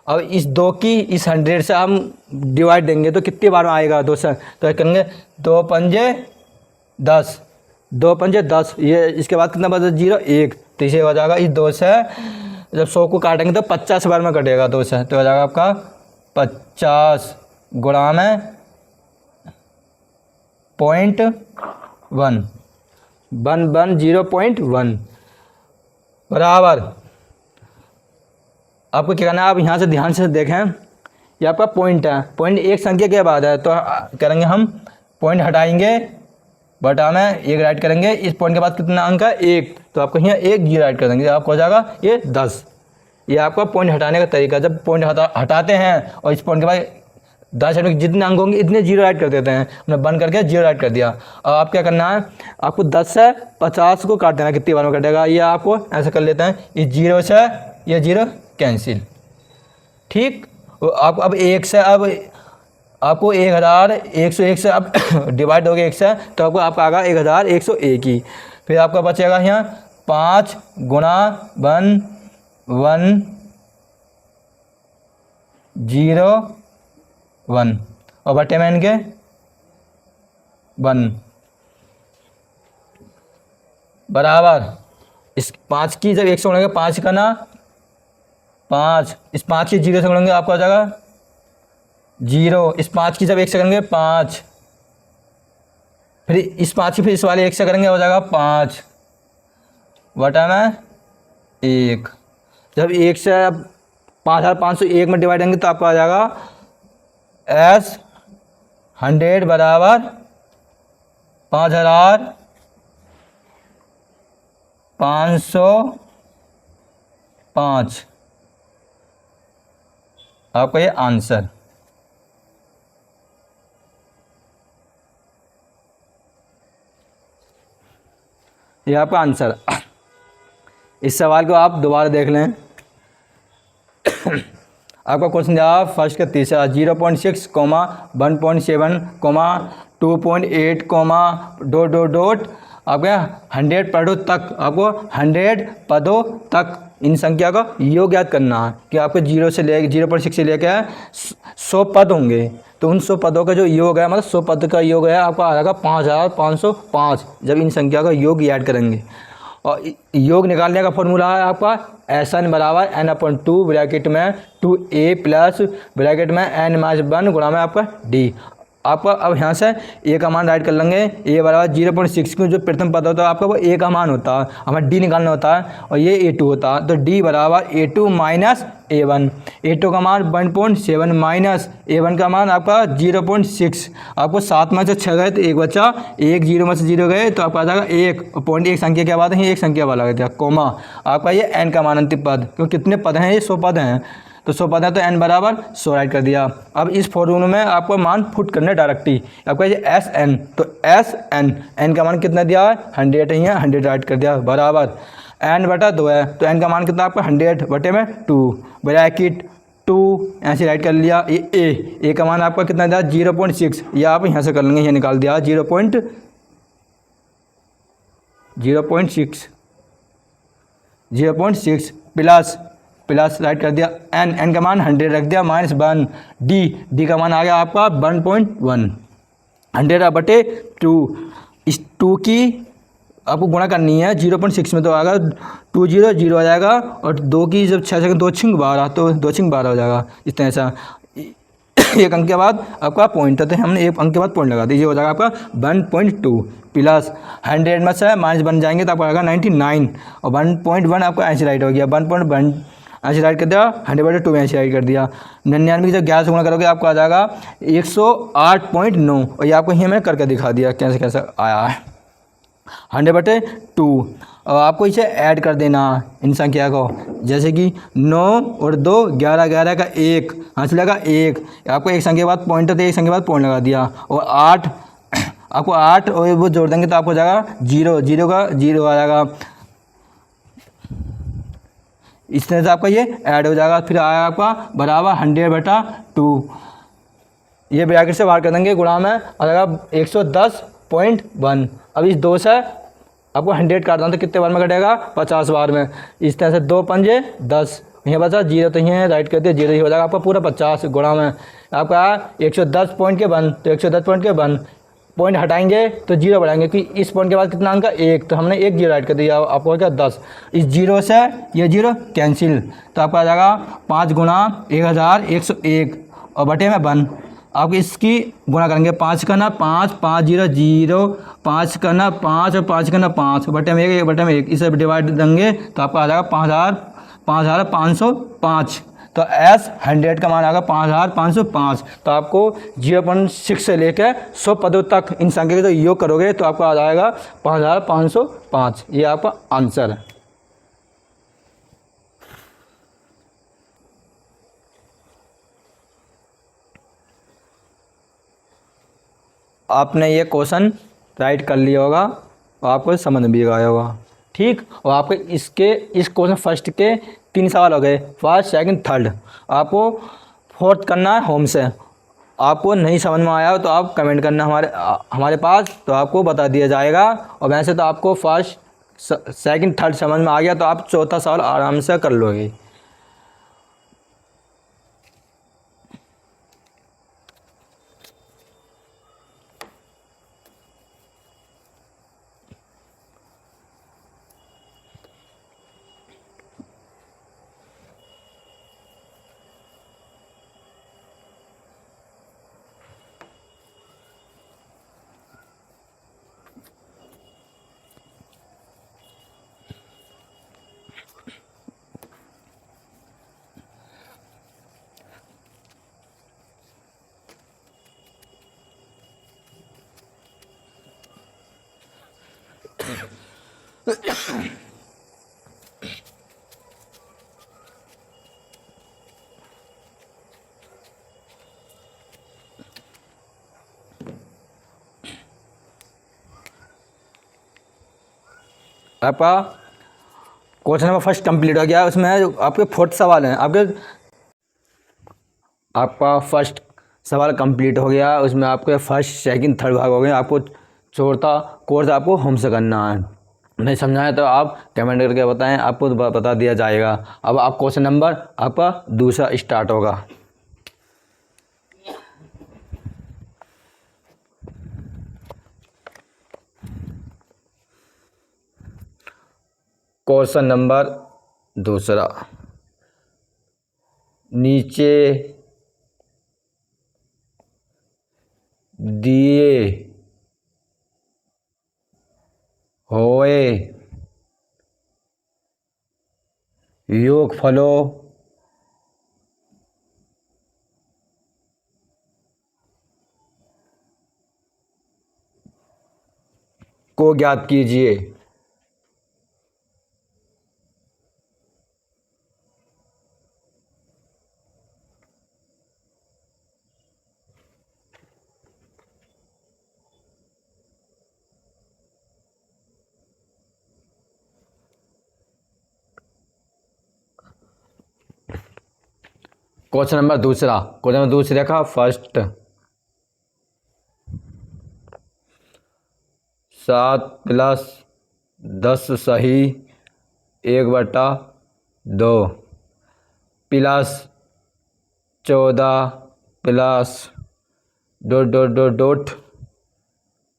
अब इस 2 की इस 100 से हम डिवाइड देंगे तो कितनी बार में आएगा 2 से, तो करेंगे 2 पंजे 10, 2 पंजे 10, ये इसके बाद कितना बचा 0 1, तो इसे हो जाएगा इस 2 से जब 100 को काटेंगे तो 50 बार में कटेगा 2 से, तो हो जाएगा आपका 50 गुणा में 0.1 0.1 बराबर। आपको क्या करना है, आप यहाँ से ध्यान से देखें, ये आपका पॉइंट है, पॉइंट एक संख्या के बाद है तो करेंगे हम पॉइंट हटाएंगे, बटा में 1 राइट करेंगे, इस पॉइंट के बाद कितना अंक है 1, तो आपको यहाँ 1 0 राइट कर देंगे, आपको हो जाएगा ये 10। ये आपका पॉइंट हटाने का तरीका, जब पॉइंट हटाते हैं और इस पॉइंट के बाद 10 में जितने अंक होंगे इतने 0 राइट कर देते हैं, हमने बंद करके 0 राइट कर दिया। अब आप क्या करना है, आपको 10 से 50 को काट देना, कितनी बार में कटेगा, ये आपको ऐसा कर लेते हैं, इस 0 से ये 0 कैंसिल, ठीक। आपको अब 1 से अब आपको 1101 से अब डिवाइड हो गया 1 से, तो आपको आपका आएगा 1101 ही, फिर आपका बचेगा यहाँ 5 गुणा 1 1 0 1 और बटे में इनके 1 बराबर। इस 5 की जब 1 से गुणेंगे 5 का ना 5, इस 5 की 0 से गुणेंगे आपको आ जाएगा 0, इस 5 की जब 1 से करेंगे 5, फिर इस 5 की फिर इस वाले 1 से करेंगे हो जाएगा 5 बटा में 1। जब 1 से 5501 में डिवाइड करेंगे तो आपको आ जाएगा S 100 बराबर 5505, आपका ये आंसर। ये आपका आंसर। इस सवाल को आप दोबारा देख लें। आपका क्वेश्चन जवाब फर्स्ट का तीसरा 0.6, 1.7, 2.8, डॉट आपका 100 पदों तक, आपको 100 पदों तक इन संख्या का योग याद करना है कि आपके 0.6 से लेकर 100 पद होंगे, तो उन 100 पदों का जो योग है, मतलब 100 पद का योग है आपका आ जाएगा 5505 जब इन संख्या का योग याद करेंगे। और योग निकालने का फॉर्मूला है आपका SN बराबर n/2 ब्रैकेट में 2a प्लस ब्रैकेट में n-1 गुणा में आपका d। आपका अब यहाँ से a का मान राइट कर लेंगे। a बराबर 0.6 क्यों, जो प्रथम पद होता है आपका वो a का मान होता है, हमें d निकालना होता है और ये a2 होता है, तो d बराबर a2 माइनस a1। a2 का मान 1.7 माइनस a1 का मान आपका 0.6। आपको 7 में से 6 गए तो 1 बचा, 1 0 में से 0 गए तो आपका आ जाएगा 1 पॉइंट। एक संख्या क्या बात है, एक संख्या वाला गया था कोमा। आपका ये n का मान अंतिम पद, क्योंकि कितने पद हैं, ये 100 पद हैं, तो 100 पद है तो n बराबर 100 राइट कर दिया। अब इस फॉर्मूले में आपको मान पुट करना डायरेक्टली, आपका ये SN, तो SN n का मान कितना दिया है 100 ही है, 100 राइट कर दिया बराबर n/2 है, तो n का मान कितना आपका 100/2 ब्रैकेट 2 ऐसे राइट कर लिया। ये a का मान आपका कितना दिया 0.6, ये आप यहाँ से कर लेंगे, ये निकाल दिया 0.6 प्लस राइट कर दिया n का मान 100 रख दिया -1 d का मान आ गया आपका 1.1 100/2। इस 2 की आपको गुणा करनी है 0.6 में, तो आएगा 2 0 0 आ जाएगा, और 2 की जब 6 सेकंड 2 छिंग 12, तो 2 छिंग 12 हो जाएगा इस तरह से। एक अंक के बाद आपका पॉइंट, तो हमने एक अंक के बाद पॉइंट लगा दीजिए, हो जाएगा आपका 1.2 प्लस 100 में से माइनस बन जाएंगे तो आपको आएगा 99, और 1.1 आपका ऐसे राइट हो गया, 1.1 ऐसे राइट कर दिया, 100/2 में ऐसे राइट कर दिया। 99 की जब 11 से गुणा करोगे आपको आ जाएगा 108.9, और ये आपको यहाँ मैं करके दिखा दिया कैसे कैसे आया है 100/2। और आपको इसे ऐड कर देना इन संख्या को, जैसे कि 9 और 2 11 11 का 1 हाथ लगा 1, आपको एक संख्या के बाद पॉइंट, तो एक संख्या के बाद पॉइंट लगा दिया, और 8 आपको 8 और वो जोड़ देंगे तो आपको हो जाएगा 0 0 का 0 आ जाएगा। इस तरह से आपका ये ऐड हो जाएगा, फिर आया आपका बराबर 100/2, ये ब्रैकेट से बाहर कर देंगे, गुणा में आ जाएगा 110.1। अब इस 2 से आपको 100 काटना तो कितने बार में कटेगा 50 बार में। इस तरह से 2 पंजे 10, यहाँ बचा 0 तो यहाँ राइट करते 0 ही हो जाएगा आपका पूरा 50 गुणा में आपका 110 पॉइंट के 1, तो 110 पॉइंट के 1 पॉइंट हटाएंगे तो 0 बढ़ाएंगे, क्योंकि इस पॉइंट के बाद कितना अंक है 1, तो हमने 1 0 राइट कर दिया, आपको क्या 10। इस 0 से ये 0 कैंसिल, तो आपका आ जाएगा 5 गुणा 1101 और बटे में 1। आप इसकी गुणा करेंगे 5 करना 5 5 0 0 5 करना 5 और 5 करना 5 बटे में 1 बटे में 1, इसे डिवाइड देंगे तो आपका आ जाएगा 5505। तो S100 का मान आएगा 5505। तो आपको 0.6 से लेकर 100 पदों तक इन संख्या के जो योग करोगे तो आपका आ जाएगा 5505। ये आपका आंसर है। आपने ये क्वेश्चन राइट कर लिया होगा और आपको समझ भी आया होगा, ठीक। और आपके इस क्वेश्चन फर्स्ट के 3 सवाल हो गए, फर्स्ट सेकंड थर्ड। आपको फोर्थ करना है होम से। आपको नहीं समझ में आया हो तो आप कमेंट करना हमारे पास, तो आपको बता दिया जाएगा। और वैसे तो आपको फर्स्ट सेकंड थर्ड समझ में आ गया तो आप चौथा सवाल आराम से कर लोगे। आपका क्वेश्चन नंबर फर्स्ट कंप्लीट हो गया। उसमें आपके फोर्थ सवाल हैं। आपका फर्स्ट सवाल कंप्लीट हो गया, उसमें आपके फर्स्ट सेकंड थर्ड भाग हो गए। आपको चौथा कोर्स आपको होम से करना है। नहीं समझाया तो आप कमेंट करके बताएं, आपको बता दिया जाएगा। अब आप क्वेश्चन नंबर आपका दूसरा स्टार्ट होगा। क्वेश्चन नंबर दूसरा, नीचे दिए हुए योगफलों को ज्ञात कीजिए। क्वेश्चन नंबर दूसरा का फर्स्ट, 7 + 10 सही 1/2 प्लस 14 प्लस ...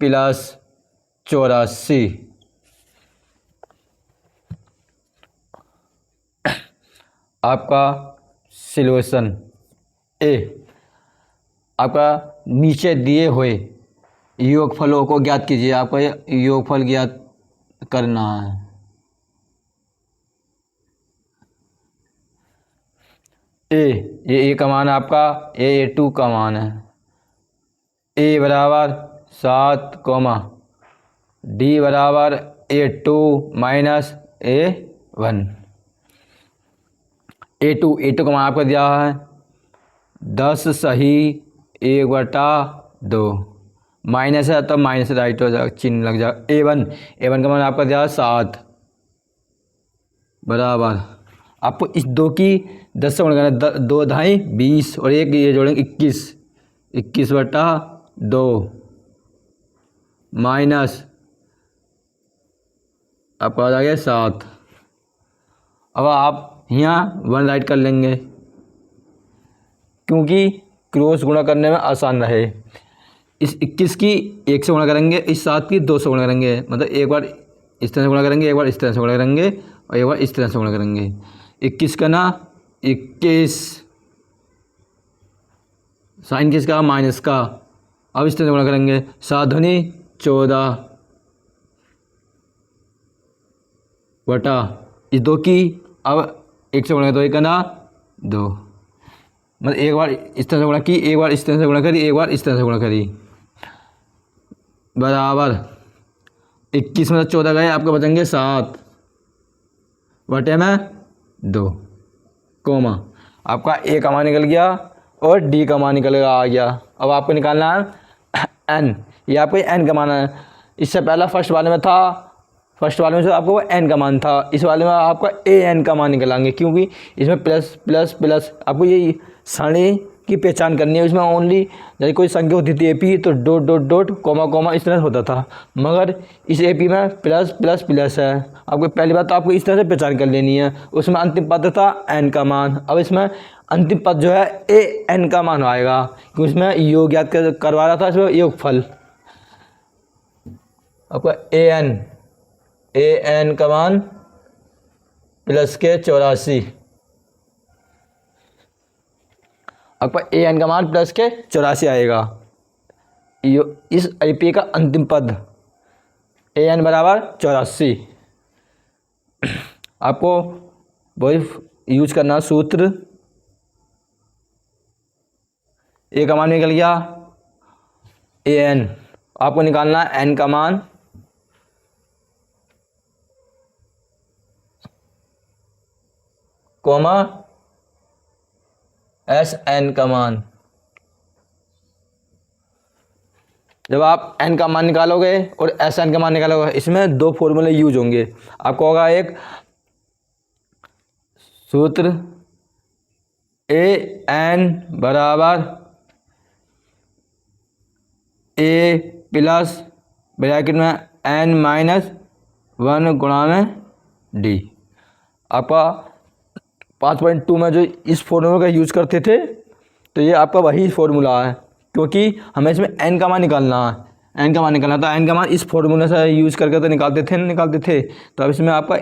प्लस 84। आपका सॉल्यूशन ए, आपका नीचे दिए हुए योगफलों को ज्ञात कीजिए। आपको योगफल ज्ञात करना है। ए का मान आपका A2 का मान है। A बराबर 7, D बराबर A2 माइनस A1। A2 का मान आपको दिया है 10 सही 1/2, माइनस है तो माइनस राइट हो जाएगा, चिन्ह लग जाएगा। A1 का मान आपका दिया है 7 बराबर, आपको इस 2 की 10 से गुणा करना, 2 ढाई 20 और 1 ये जोड़ेंगे 21/2 माइनस आपका आ गया 7। अब आप यहाँ 1 राइट कर लेंगे क्योंकि क्रॉस गुणा करने में आसान रहे। इस 21 की 1 से गुणा करेंगे, इस 7 की 2 से गुणा करेंगे, मतलब एक बार इस तरह से गुणा करेंगे, एक बार इस तरह से गुणा करेंगे और एक बार इस तरह से गुणा करेंगे। 21 का ना 21 साइन किसका, माइनस का। अब इस तरह से गुणा करेंगे, 7 दूनी 14 बटा इस 2 की अब 1 से गुणा, 2 1 ना 2, मतलब एक बार इस तरह से गुणा की, एक बार इस तरह से गुणा करी, एक बार इस तरह से गुणा करी, बराबर 21 में 14 गए, आपको बचेंगे 7 बटे में 2, कोमा आपका A का मान निकल गया और D का मान निकल आ गया। अब आपको निकालना है N, ये आपको N का मान है। इससे पहला फर्स्ट वाले में जो आपको N का मान था, इस वाले में आपका AN का मान निकलाएंगे, क्योंकि इसमें प्लस प्लस प्लस आपको ये सारणी की पहचान करनी है। इसमें ओनली जैसे कोई संख्या होती थी AP तो dot dot dot comma comma इस तरह से होता था, मगर इस AP में प्लस प्लस प्लस है। आपको पहली बात तो आपको इस तरह से पहचान कर लेनी है। उसमें अंतिम पद था N का मान, अब इसमें अंतिम पद जो है AN का मान आएगा, क्योंकि इसमें योग याद करवा रहा था, इसमें योगफल आपका AN का मान प्लस के 84, आपका AN का मान प्लस के 84 आएगा। इस AP का अंतिम पद AN बराबर 84। आपको वही यूज करना सूत्र। A का मान निकल गया AN, आपको निकालना है N का मान, कोमा SN का मान। जब आप N का मान निकालोगे और SN का मान निकालोगे, इसमें 2 फॉर्मूले यूज होंगे। आपको होगा एक सूत्र AN बराबर A प्लस ब्रैकेट में N माइनस 1 गुणा में डी। आपका 5.2 में जो इस फॉर्मूले का यूज़ करते थे तो ये आपका वही फॉर्मूला है, क्योंकि हमें इसमें एन का मान निकालना है। एन का मान निकालना तो एन का मान इस फॉर्मूले से यूज़ करके तो निकालते थे। तो अब इसमें आपका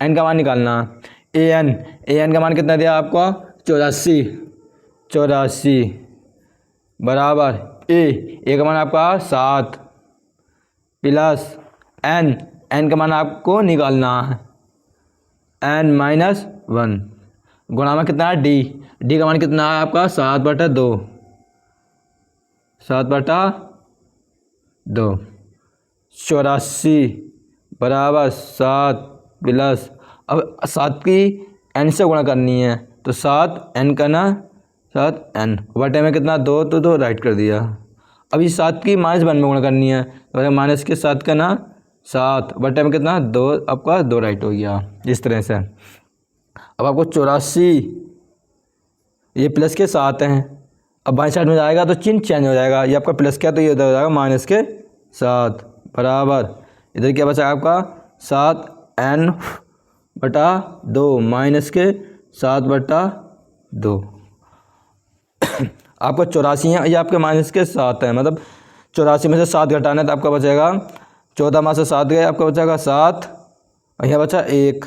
एन का मान निकालना है। ए एन का मान कितना दिया आपका 84 बराबर ए का मान आपका 7 प्लस एन का मान आपको निकालना है n-1 गुणा में कितना है डी का मान कितना है आपका 7/2 84 बराबर 7 प्लस अब 7 की n से गुणा करनी है तो 7n करना 7n बटे में कितना 2 तो 2 राइट कर दिया। अब इस 7 की -1 में गुणा करनी है तो माइनस के 7 का ना 7 बटे में कितना 2 आपका 2 राइट हो गया। इस तरह से अब आपको 84 ये प्लस के 7 हैं, अब बाई साइड में जाएगा तो चिन्ह चेंज हो जाएगा, ये आपका प्लस क्या तो ये उधर हो जाएगा माइनस के 7 बराबर इधर क्या बचा आपका 7n/2 माइनस के 7/2 आपका 84 है, ये आपके माइनस के 7 है, मतलब 84 में से 7 घटाना है तो आपका बचेगा 14 में से 7 गए आपका बचेगा 7 और यहाँ बचा 1,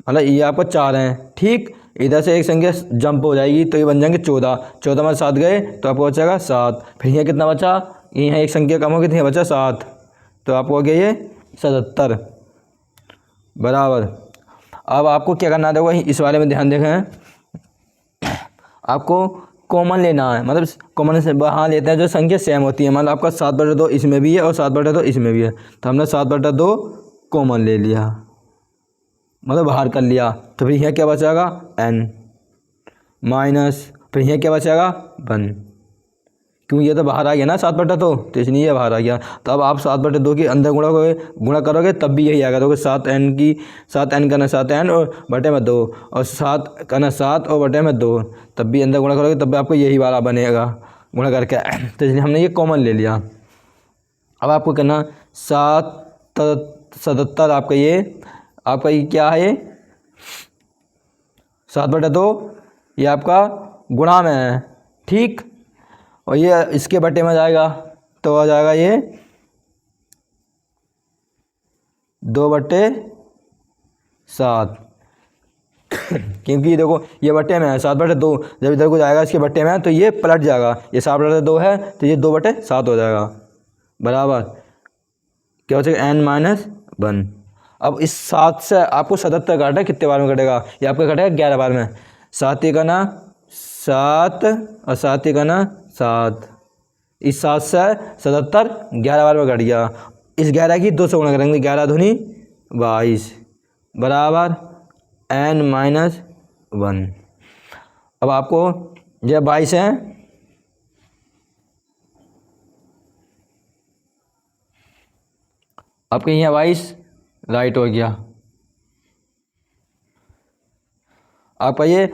मतलब ये आपका 4 हैं। ठीक इधर से एक संख्या जंप हो जाएगी तो ये बन जाएंगे 14 में 7 गए तो आपको बचेगा 7, फिर यहाँ कितना बचा यहाँ एक संख्या कम होगी तो यहाँ बचा 7 तो आपको हो गया ये 77 बराबर। अब आपको क्या करना होगा इस वाले में ध्यान देखें, आपको कॉमन लेना है, मतलब कॉमन से बाहर लेते हैं जो संख्या सेम होती है, मतलब आपका 7/2 इसमें भी है और 7/2 इसमें भी है तो हमने 7/2 कॉमन ले लिया, मतलब बाहर कर लिया तो फिर यहाँ क्या बचेगा n माइनस फिर यहाँ क्या बचेगा 1, क्यों ये तो बाहर आ गया ना 7/2 तो इसलिए ये बाहर आ गया। तो अब आप 7/2 के अंदर गुणा करोगे तब भी यही आएगा, तो 7n करना 7n और बटे में 2 और 7 करना 7 और बटे में 2 तब भी अंदर गुणा करोगे तब भी आपको यही वाला बनेगा गुणा करके, तो इसलिए हमने ये कॉमन ले लिया। अब आपको करना 77 आपका ये क्या है 7/2 ये आपका गुणा में है। ठीक और ये इसके बटे में जाएगा तो आ जाएगा ये 2/7 क्योंकि देखो ये बटे में है 7/2, जब इधर को जाएगा इसके बटे में तो ये पलट जाएगा, ये 7/2 है तो ये 2/7 हो जाएगा बराबर क्या हो जाएगा n-1। अब इस 7 से आपको 77 काटा कितने बार में कटेगा, ये आपका कटेगा 11 बार में, 7 ही करना 7 और 7 ही करना 7, इस 7 से 77 11 बार में कट गया। इस 11 की 2 से गुणा करेंगे 11 दूनी 22 बराबर n-1। अब आपको यह 22 है आपके यहाँ 22 राइट हो गया। आपका ये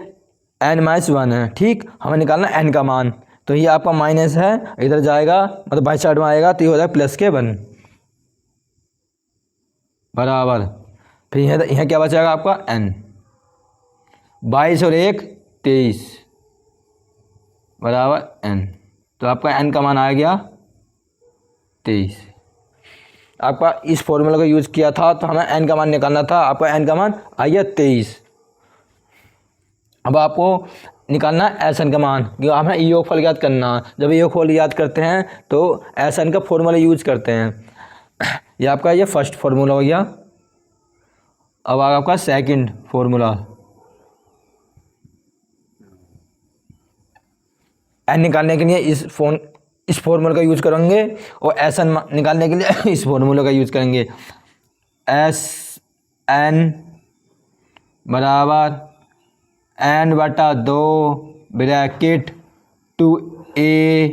n-1 है। ठीक हमें निकालना n का मान, तो ये आपका माइनस है इधर जाएगा मतलब बाई साइड में आएगा तो ये हो जाएगा प्लस के 1 बराबर फिर यहाँ क्या बचेगा आपका n 22 और 1 23 बराबर n, तो आपका n का मान आ गया 23। आपका इस फॉर्मूला का यूज़ किया था तो हमें n का मान निकालना था, आपका n का मान आ गया 23। अब आपको निकालना है एस एन का मान, क्योंकि हमें योगफल याद करना, जब योगफल याद करते हैं तो एस एन का फॉर्मूला यूज करते हैं। ये आपका ये फर्स्ट फार्मूला हो गया। अब आपका सेकंड फार्मूला, एन निकालने के लिए इस फार्मूला का यूज करेंगे और एस एन निकालने के लिए इस फार्मूला का यूज करेंगे। एस एन बराबर n/2 bracket 2a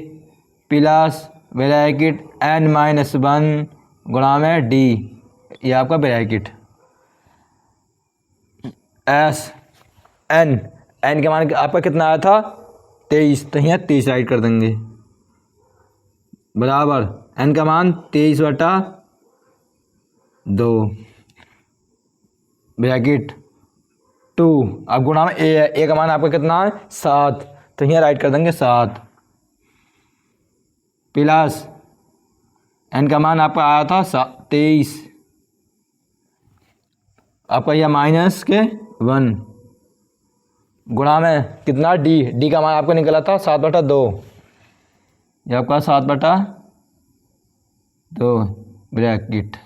plus bracket n-1 गुणा में d, ये आपका ब्रैकेट एस एन के मान आपका कितना आया था 23, तो यहाँ 23 राइट कर देंगे बराबर n का मान 23/2 ब्रैकेट 2, अब गुणा में ए है, ए का मान आपका कितना है 7, तो यहाँ राइट कर देंगे 7 प्लस एन का मान आपका आया था 23, आपका यह माइनस के 1 गुणा में कितना डी, डी का मान आपका निकला था 7/2, यह आपका 7/2 ब्रैकेट।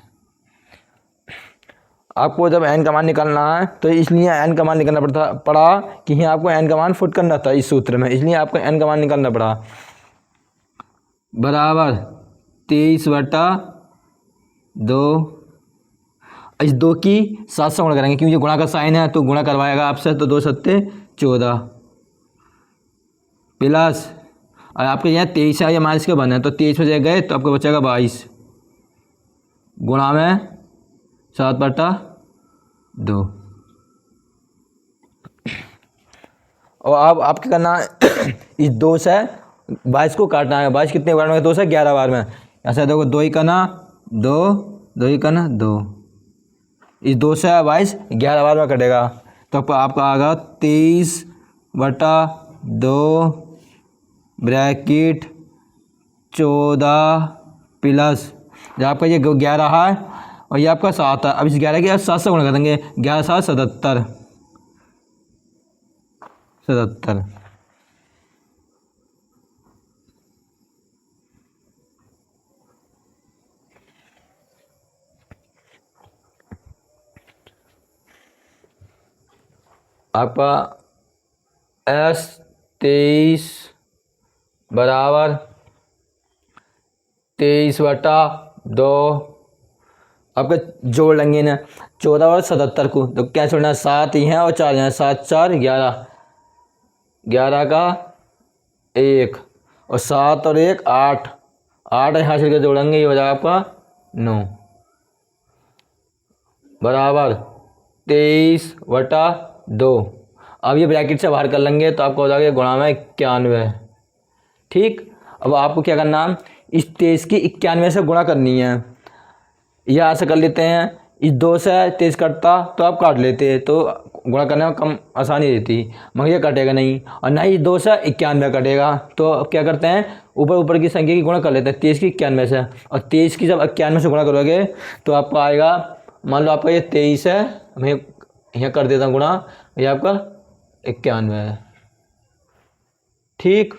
आपको जब एन का मान निकालना है तो इसलिए एन का मान निकालना पड़ा कि यहाँ आपको एन का मान फुट करना था इस सूत्र में, इसलिए आपको एन का मान निकालना पड़ा बराबर 23/2। इस 2 की 7 से गुणा करेंगे क्योंकि गुणा का साइन है तो गुणा करवाएगा आपसे, तो 2 7 14 प्लस और आपके यहाँ 23 है या माइनस के बने तो 23 में गए तो आपको बचेगा 22 गुणा में 7/2। और अब आपके करना है इस 2 से 22 को काटना है। 22 कितने बार में, 2 से 11 बार में, ऐसा देखो 2 ही करना 2, 2 ही करना 2, इस 2 से 22 11 बार में कटेगा तो आपका आएगा 23/2 ब्रैकेट 14 प्लस जब आपका ये 11 है और ये आपका 7 है। अब इस 11 के 7 से गुणा कर देंगे, 11 7 77 77। आपका S23 बराबर 23/2, आपका जोड़ लेंगे ना 14 और 77 को, तो क्या छोड़ना है 7 ही है और 4 यहाँ, 7 4 11, 11 का 1 और 7 और 1 8, 8 यहाँ से जोड़ेंगे, ये हो जाएगा आपका 9 बराबर 23/2। अब ये ब्रैकेट से बाहर कर लेंगे तो आपको हो जाएगा गुणा में 91। ठीक, अब आपको क्या करना है, इस 23 की 91 से गुणा करनी है, यह ऐसे कर लेते हैं, इस 2 से 23 कटता तो आप काट लेते तो गुणा करने में कम आसानी रहती, मगर ये कटेगा नहीं और ना ही 2 से 91 कटेगा, तो अब क्या करते हैं ऊपर की संख्या की गुणा कर लेते हैं 23 की 91 से, और 23 की जब 91 से गुणा करोगे तो आपको आएगा, मान लो आपका ये 23 है, मैं यहाँ कर देता हूँ गुणा, ये आपका 91 है। ठीक,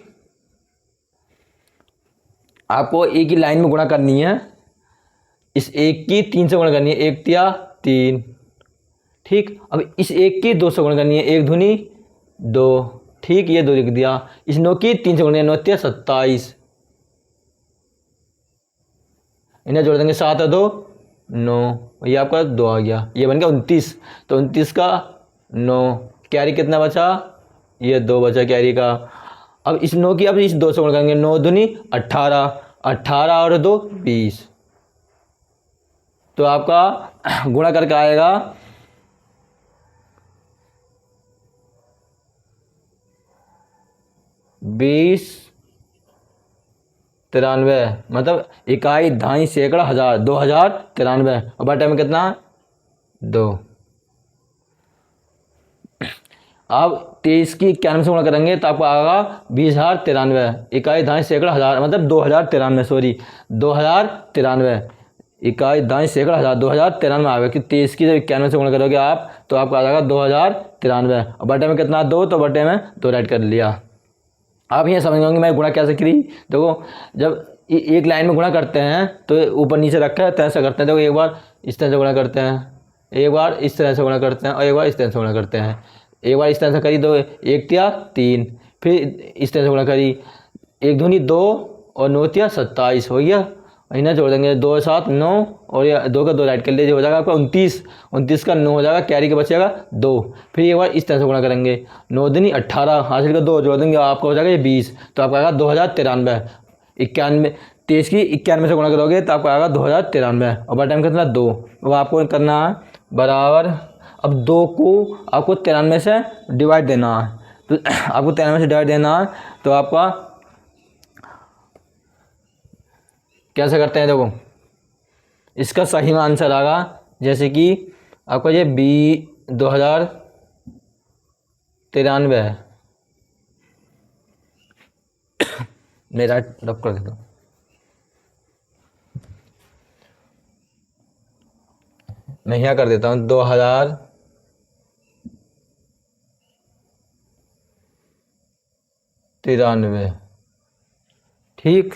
आपको एक ही लाइन में गुणा करनी है, इस 1 की 3 से गुणा करनी है, 1 तिया 3। ठीक, अब इस 1 की 2 से गुणा करनी है, 1 दूनी 2। ठीक, ये 2 लिख दिया। इस 9 की 3 से गुणा करनी है, 9 तिया 27, इन्हें जोड़ देंगे 7 और 2 9, ये आपका 2 आ गया, ये बन गया 29, तो 29 का 9, कैरी कितना बचा, ये 2 बचा कैरी का। अब इस 9 की अब इस 2 से गुणा करेंगे, 9 दूनी 18, 18 और 2 20, तो आपका गुणा करके आएगा 2093, मतलब इकाई दहाई सैकड़ा हज़ार 2093, और बटे में कितना 2। अब 23 की 91 से गुणा करेंगे तो आपको आएगा 20,093, इकाई दहाई सैकड़ा हज़ार मतलब 2093, सॉरी 2093, इकाई दाएं सैकड़ा हज़ार 2093 आएगा कि 23 की जब 91 से गुणा करोगे आप तो आपको आ जाएगा 2093, और बटे में कितना 2, तो बटे में 2 राइट कर लिया। आप ये समझ गए मैं गुणा कैसे करी। देखो जब एक लाइन में गुणा करते हैं तो ऊपर नीचे रखा है तो ऐसा करते हैं, देखो एक बार इस तरह से गुणा करते हैं, एक बार इस तरह से गुणा करते हैं और एक बार इस तरह से गुणा करते हैं। एक बार इस तरह से करी तो 1 तिया 3, फिर इस तरह से गुणा करी 1 दूनी 2 और 9 तिया 27 हो गया, इन्हें जोड़ देंगे 2 7 9 और ये 2 का 2 राइट कर लीजिए, हो जाएगा आपका 29, 29 का 9 हो जाएगा, कैरी का बचेगा 2। फिर एक बार इस तरह से गुणा करेंगे 9 दूनी 18, हासिल का 2 जोड़ देंगे आपका हो जाएगा ये 20, तो आपका आएगा 2093। 91 23 की 91 से गुणा करोगे तो आपका आएगा 2093, और बटे में कितना 2, वो आपको करना है बराबर। अब 2 को आपको 93 से डिवाइड देना है, तो आपको 93 से डिवाइड देना है तो आपका कैसे करते हैं, देखो इसका सही में आंसर आएगा, जैसे कि आपका ये 2093 है। मेरा रब कर देता हूँ। मैं यहाँ कर देता हूँ 2093। ठीक,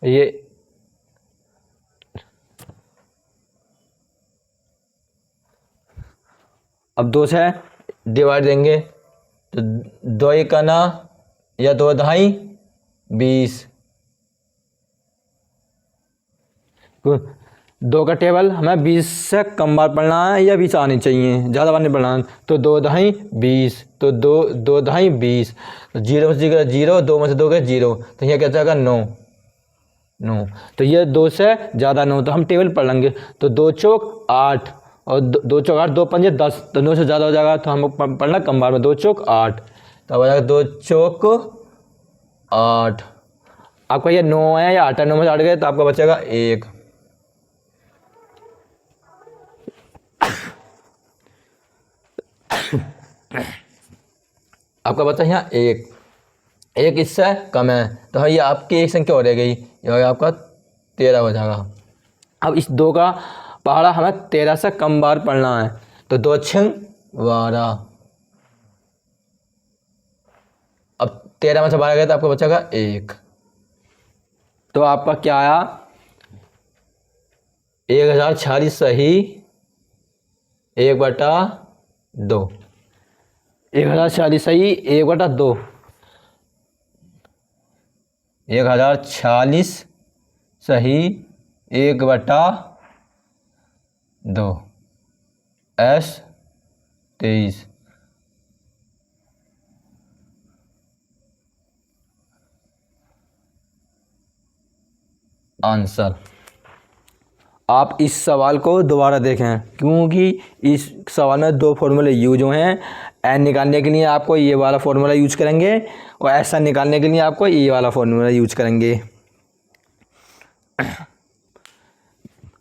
ये अब 2 से डिवाइड देंगे तो 2 का ना या 2 दहाई 20। 2 का टेबल हमें 20 से कम बार पढ़ना है या 20 आनी चाहिए, ज़्यादा बार नहीं पढ़ना है। तो 2 दहाई 20, तो 2 दहाई 20, तो 0 में से 0, 2 में से 2 गए 0, तो यह क्या जाएगा 9। तो ये 2 से ज़्यादा 9, तो हम टेबल पढ़ लेंगे। तो 2 चौक 8 और 2 चौक 8, 2 पंजे 10, तो 9 से ज़्यादा हो जाएगा, तो हम पढ़ना कम बार में। 2 चौक 8, तो हो जाएगा 2 चौक 8। आपका ये 9 है या 8 है, 9 में से 8 गए तो आपका बचेगा 1। आपका बचा यहाँ 1 इससे कम है, तो हाँ ये आपकी एक संख्या हो रह गई, ये आपका 13 हो जाएगा। अब इस 2 का पहाड़ा हमें 13 से कम बार पढ़ना है, तो 2 छंग 12। अब 13 में से 12 गए तो आपका बचेगा 1, तो आपका क्या आया 1046 सही 1/2। 1046 सही 1/2। 1046 सही 1/2 S23। आंसर। आप इस सवाल को दोबारा देखें, क्योंकि इस सवाल में 2 फॉर्मूले यूज हुए हैं। एन निकालने के लिए आपको ये वाला फॉर्मूला यूज करेंगे और ऐसा निकालने के लिए आपको ये वाला फॉर्मूला यूज करेंगे।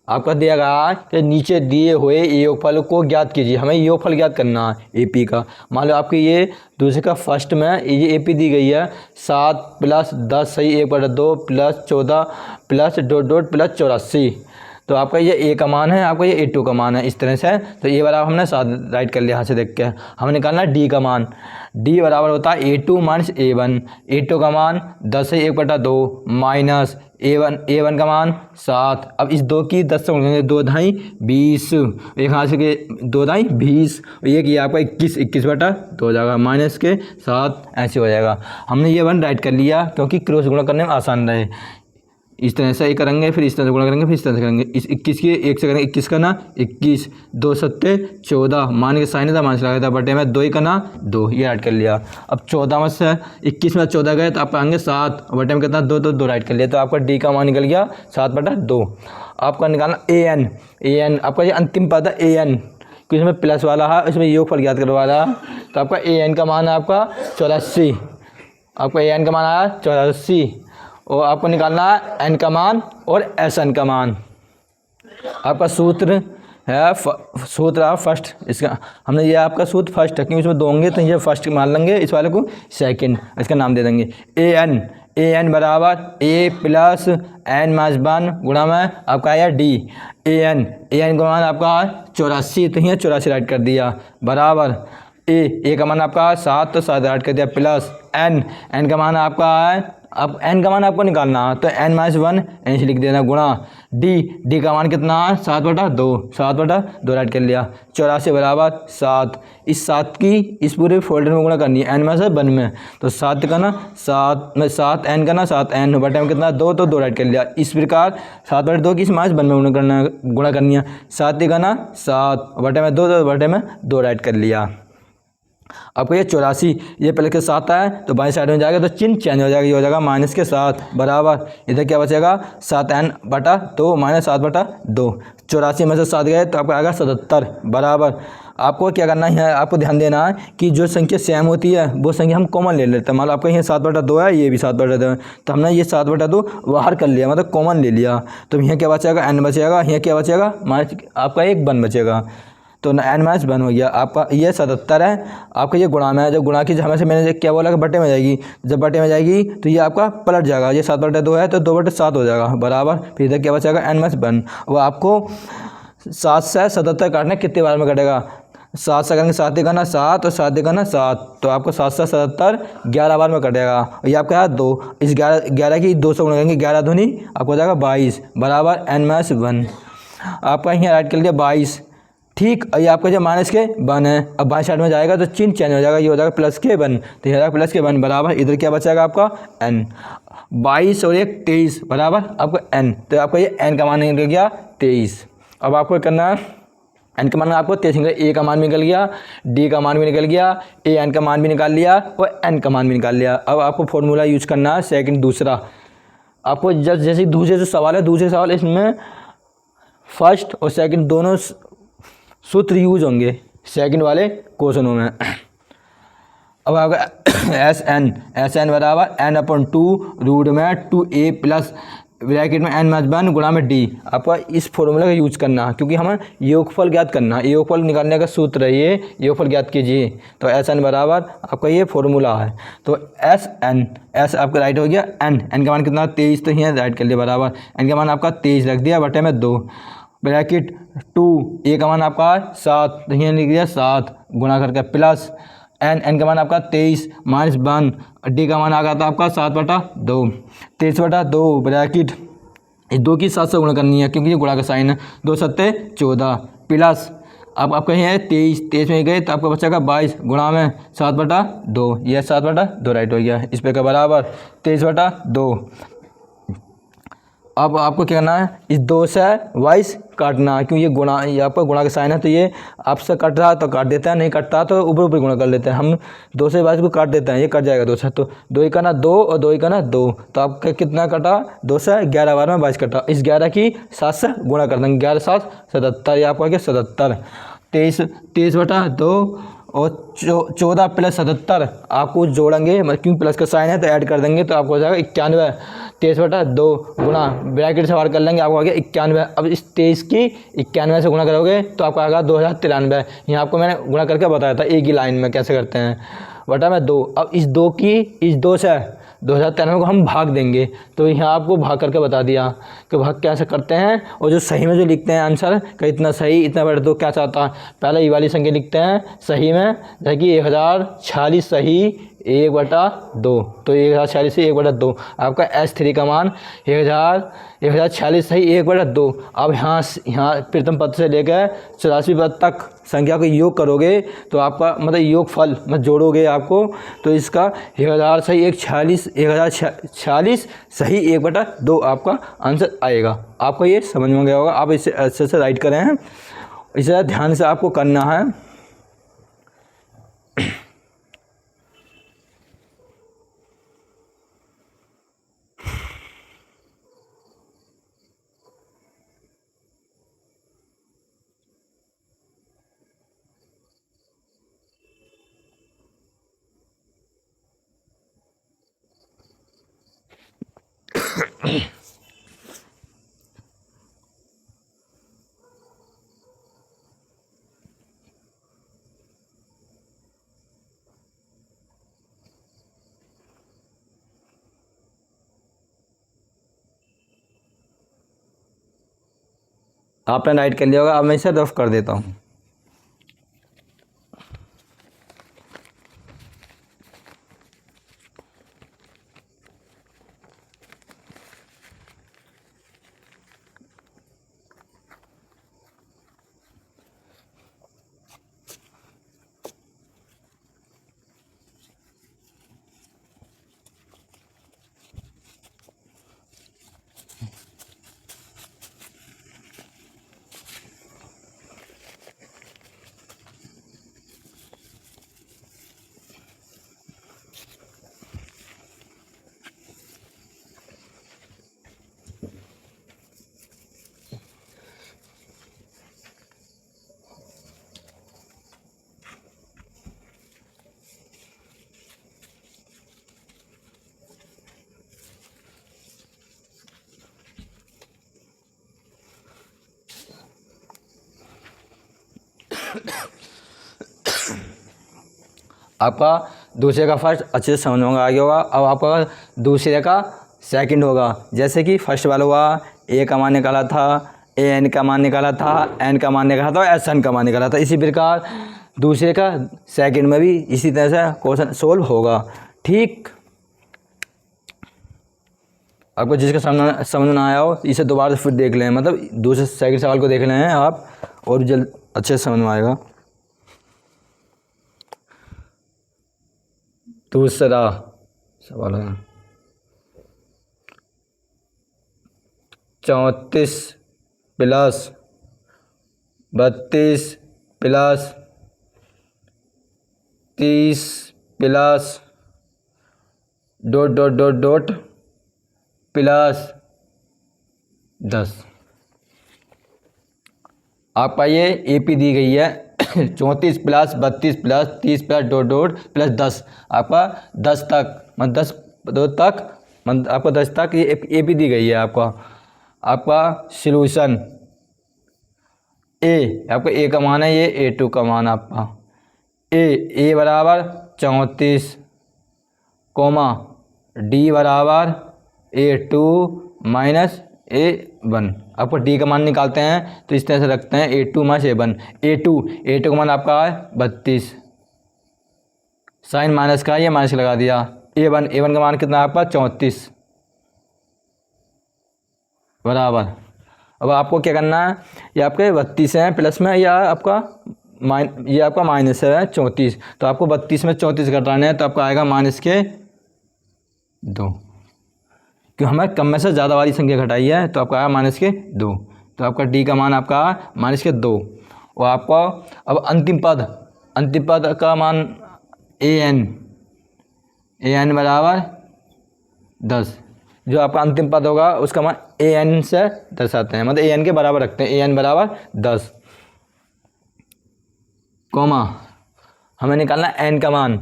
आपका दिया गया कि नीचे दिए हुए योगफल को ज्ञात कीजिए। हमें योगफल ज्ञात करना है एपी का। मान लो आपकी ये दूसरे का फर्स्ट में ये एपी दी गई है 7 + 10 सही 1/2 + 14 + ... + 84। तो आपका ये ए का मान है, आपका ये A2 का मान है, इस तरह से। तो ये वाला हमने साथ राइट कर लिया, यहाँ से देख के हमें निकालना है डी का मान। डी बराबर होता है A2 - A1। A2 का मान 10 से 1/2 माइनस A1 का मान 7। अब इस 2 की 10 से गुणेंगे, 2 दहाई 20, एक हाथ से 2 दहाई 20, एक ये आपका 21/2 हो जाएगा, माइनस के 7 ऐसे हो जाएगा। हमने ये 1 राइट कर लिया क्योंकि क्रॉस गुणा करने में आसान रहे। इस तरह से करेंगे, फिर इस तरह से गुणा करेंगे, फिर इस तरह से करेंगे। इस 21 की 1 से करेंगे, 21 का ना 21, 2 सत्ते 14, मान के साइन था, मान से लगा था बटे में 2 का ना 2, ये राइट कर लिया। अब 14 में से 21 में 14 गए तो आप आएंगे 7, बटे में कितना 2, तो 2 राइट कर लिया। तो आपका डी का मान निकल गया 7/2। आपका निकालना an आपका ये अंतिम पद है an, क्योंकि इसमें प्लस वाला है, इसमें योगफल ज्ञात करवा रहा है। तो आपका an का मान है आपका 84। आपका an का मान आया 84 और आपको निकालना है n का मान और Sn का मान। आपका सूत्र है फर्स्ट, इसका हमने ये आपका सूत्र फर्स्ट है, क्योंकि इसमें 2 होंगे तो ये फर्स्ट मान लेंगे, इस वाले को सेकंड, इसका नाम दे देंगे an बराबर a + n - 1 गुणा में आपका आया d। an का मान आपका 84, तो यहाँ 84 राइट कर दिया, बराबर a का मान आपका 7, तो 7 राइट कर दिया, प्लस n का मान आपका है, अब n का मान आपको निकालना है तो n - 1 n से लिख देना, गुणा d का मान कितना है 7/2 राइट कर लिया, 84 बराबर 7। इस 7 की इस पूरे फोल्डर में गुणा करनी है n में से 1 में, तो 7 का ना 7 में 7 n का ना 7 n बटे में कितना 2, तो 2 राइट कर लिया। इस प्रकार 7/2 की इस माइनस 1 में गुणा करनी है, 7 का ना 7 बटे में 2, तो बटे में 2 राइट कर लिया। आपको ये 84 ये प्लस के साथ है तो बाई साइड में जाएगा तो चिन्ह चेंज हो जाएगा, ये हो जाएगा माइनस के साथ बराबर इधर क्या बचेगा 7n/2 माइनस 7/2। 84 में से 7 गए तो आपका आएगा 77 बराबर। आपको क्या करना है, आपको ध्यान देना है कि जो संख्या सेम होती है वो संख्या हम कॉमन ले लेते हैं। मान लो आपका ये 7/2 है, ये भी 7/2 है, तो हमने ये 7/2 बाहर कर लिया, मतलब कॉमन ले लिया। तो यहाँ क्या बचेगा n बचेगा, यहाँ क्या बचेगा माइनस आपका एक 1 बचेगा, तो n-1 हो गया। आपका ये 77 है, आपका ये गुणा में है, जब गुणा की हमेशा मैंने क्या बोला कि बटे में जाएगी, जब बटे में जाएगी तो ये आपका पलट जाएगा, ये 7/2 है तो 2/7 हो जाएगा बराबर। फिर इधर क्या बचेगा n-1। वो आपको 7 से 77 काटना कितने बार में कटेगा, 7 से करेंगे 7 का ना 7 और 7 का ना 7, तो आपको 7 से 77 11 बार में कटेगा। और ये आपका है 2, इस 11 की 2 से गुणा करेंगे, 11 दूनी आपको हो जाएगा 22 बराबर n-1। आपका यहाँ राइट कर लिया 22 ठीक। और ये आपका जो माइनस के 1 है, अब बाएं साइड में जाएगा तो चिन्ह चेंज हो जाएगा, ये हो जाएगा प्लस के 1, तो ये हो जाएगा प्लस के 1 बराबर इधर क्या बचेगा आपका n। 22 और 1 23 बराबर आपको n, तो आपका ये n का मान निकल गया 23। अब आपको करना है n का मान आपको 23 निकल, a का मान भी निकल गया, d का मान भी निकल गया, a n का मान भी निकाल लिया और n का मान भी निकाल लिया। अब आपको फॉर्मूला यूज करना है सेकंड दूसरा। आपको जैसे दूसरे जो सवाल है, दूसरे सवाल इसमें फर्स्ट और सेकंड दोनों सूत्र यूज होंगे सेकंड वाले क्वेश्चनों में। अब आपका एस एन बराबर n/2 में 2a प्लस ब्रैकेट में n-1 गुणा में d। आपका इस फॉर्मूला का यूज करना है क्योंकि हमें योगफल ज्ञात करना है, योगफल निकालने का सूत्र है ये, योगफल ज्ञात कीजिए। तो Sn बराबर आपका ये फॉर्मूला है, तो S आपका राइट हो गया, n का मान कितना 23, तो यहाँ राइट कर लिया बराबर n का मान आपका 23 रख दिया बटे में 2 ब्रैकेट 2, a का मान आपका 7, तो यहाँ लिख दिया 7 गुणा करके प्लस n का मान आपका 23 माइनस 1, d का मान आ गया था आपका 7/2, 23/2 ब्रैकेट 2 की 7 से गुणा करनी है क्योंकि ये गुणा का साइन है, 2 7 14 प्लस अब आपका यहाँ है 23 में गए तो आपका बचेगा 22 गुणा में 7/2, यह 7/2 राइट हो गया, इस पे का बराबर 23/2। अब आपको क्या करना है, इस 2 से 22 काटना है क्योंकि ये गुणा, ये आपका गुणा का साइन है, तो ये आपसे कट रहा है तो काट देता है, नहीं कटता तो ऊपर ऊपर गुणा कर लेते हैं। हम 2 से 22 को काट देते हैं, ये कट जाएगा 2 से, तो 2 का ना 2 और 2 का ना 2, तो आपका कितना कटा 2 से 11 बार में 22 कटा। इस 11 की 7 से गुणा कर देंगे, 11 7 77, ये आपका क्या 77। 23/2 और 14 प्लस 77 आपको जोड़ेंगे, मतलब क्योंकि प्लस का साइन है तो ऐड कर देंगे, तो आपको हो जाएगा 91। 23/2 गुणा ब्रैकेट से बाहर कर लेंगे, आपको आ गया 91। अब इस 23 की 91 से गुणा करोगे तो आपको आएगा 2093। यहाँ आपको मैंने गुणा करके बताया था एक ही लाइन में कैसे करते हैं, बटा में 2। अब इस 2 से 2093 को हम भाग देंगे, तो यहाँ आपको भाग करके बता दिया कि भाग कैसे करते हैं। और जो सही में जो लिखते हैं आंसर कि इतना सही इतना बड़ा 2 क्या चाहता है, पहले ये वाली संख्या लिखते हैं सही में, जैसे कि 1046 सही 1/2, तो 1046 से 1/2 आपका S3 का मान 1046 सही 1/2। अब यहाँ प्रथम पद से लेकर 84 पद तक संख्या को योग करोगे तो आपका मतलब योग फल मतलब जोड़ोगे आपको, तो इसका 1000 सही 1046 सही 1/2 आपका आंसर आएगा। आपको ये समझ में गया होगा, आप इसे अच्छे से राइट करें हैं, इसे ध्यान से आपको करना है। आपने राइट कर लिया होगा, अब मैं इसे रफ कर देता हूँ। आपका दूसरे का फर्स्ट अच्छे से समझ में आ गया होगा। अब आपका दूसरे का सेकंड होगा। जैसे कि फर्स्ट वाला हुआ, ए का मान निकाला था, ए एन का मान निकाला था, एन का मान निकाला था, एस एन का मान निकाला था। इसी प्रकार दूसरे का सेकंड में भी इसी तरह से क्वेश्चन सोल्व होगा। ठीक, आपको जिसका समझ में आया हो इसे दोबारा फिर देख लें, मतलब दूसरे सेकंड सवाल को देख लें आप, और जल्द अच्छे से समझ में आएगा। दूसरा सवाल है 34 plus 32 plus 30 plus dot dot dot dot plus 10। आपका ये एपी दी गई है 34 plus 32 plus 30 plus dot dot plus 10। आपका 10 तक, मतलब 10 दो तक, मतलब आपको 10 तक ये एपी दी गई है। आपका सॉल्यूशन ए, आपका ए का मान है ये, A2 का मान आपका ए बराबर 34 कोमा डी बराबर A2 माइनस A1। आपको डी का मान निकालते हैं तो इस तरह से रखते हैं A2 माइनस A1। A2 का मान आपका है 32, साइन माइनस का ये माइनस लगा दिया। A1 का मान कितना है आपका 34 बराबर। अब आपको क्या करना है, ये आपके 32 हैं प्लस में, या आपका ये आपका माइनस है 34, तो आपको 32 में 34 घटाना है, तो आपका आएगा माइनस के 2, क्यों हमें कम में से ज़्यादा वाली संख्या घटाई है, तो आपका आया माइनस के 2। तो आपका डी का मान आपका माइनस के 2। और आपका अब अंतिम पद का मान ए एन बराबर 10। जो आपका अंतिम पद होगा उसका मान ए.एन. से दर्शाते हैं, मतलब ए.एन. के बराबर रखते हैं। ए.एन. बराबर 10 कोमा हमें निकालना एन का मान,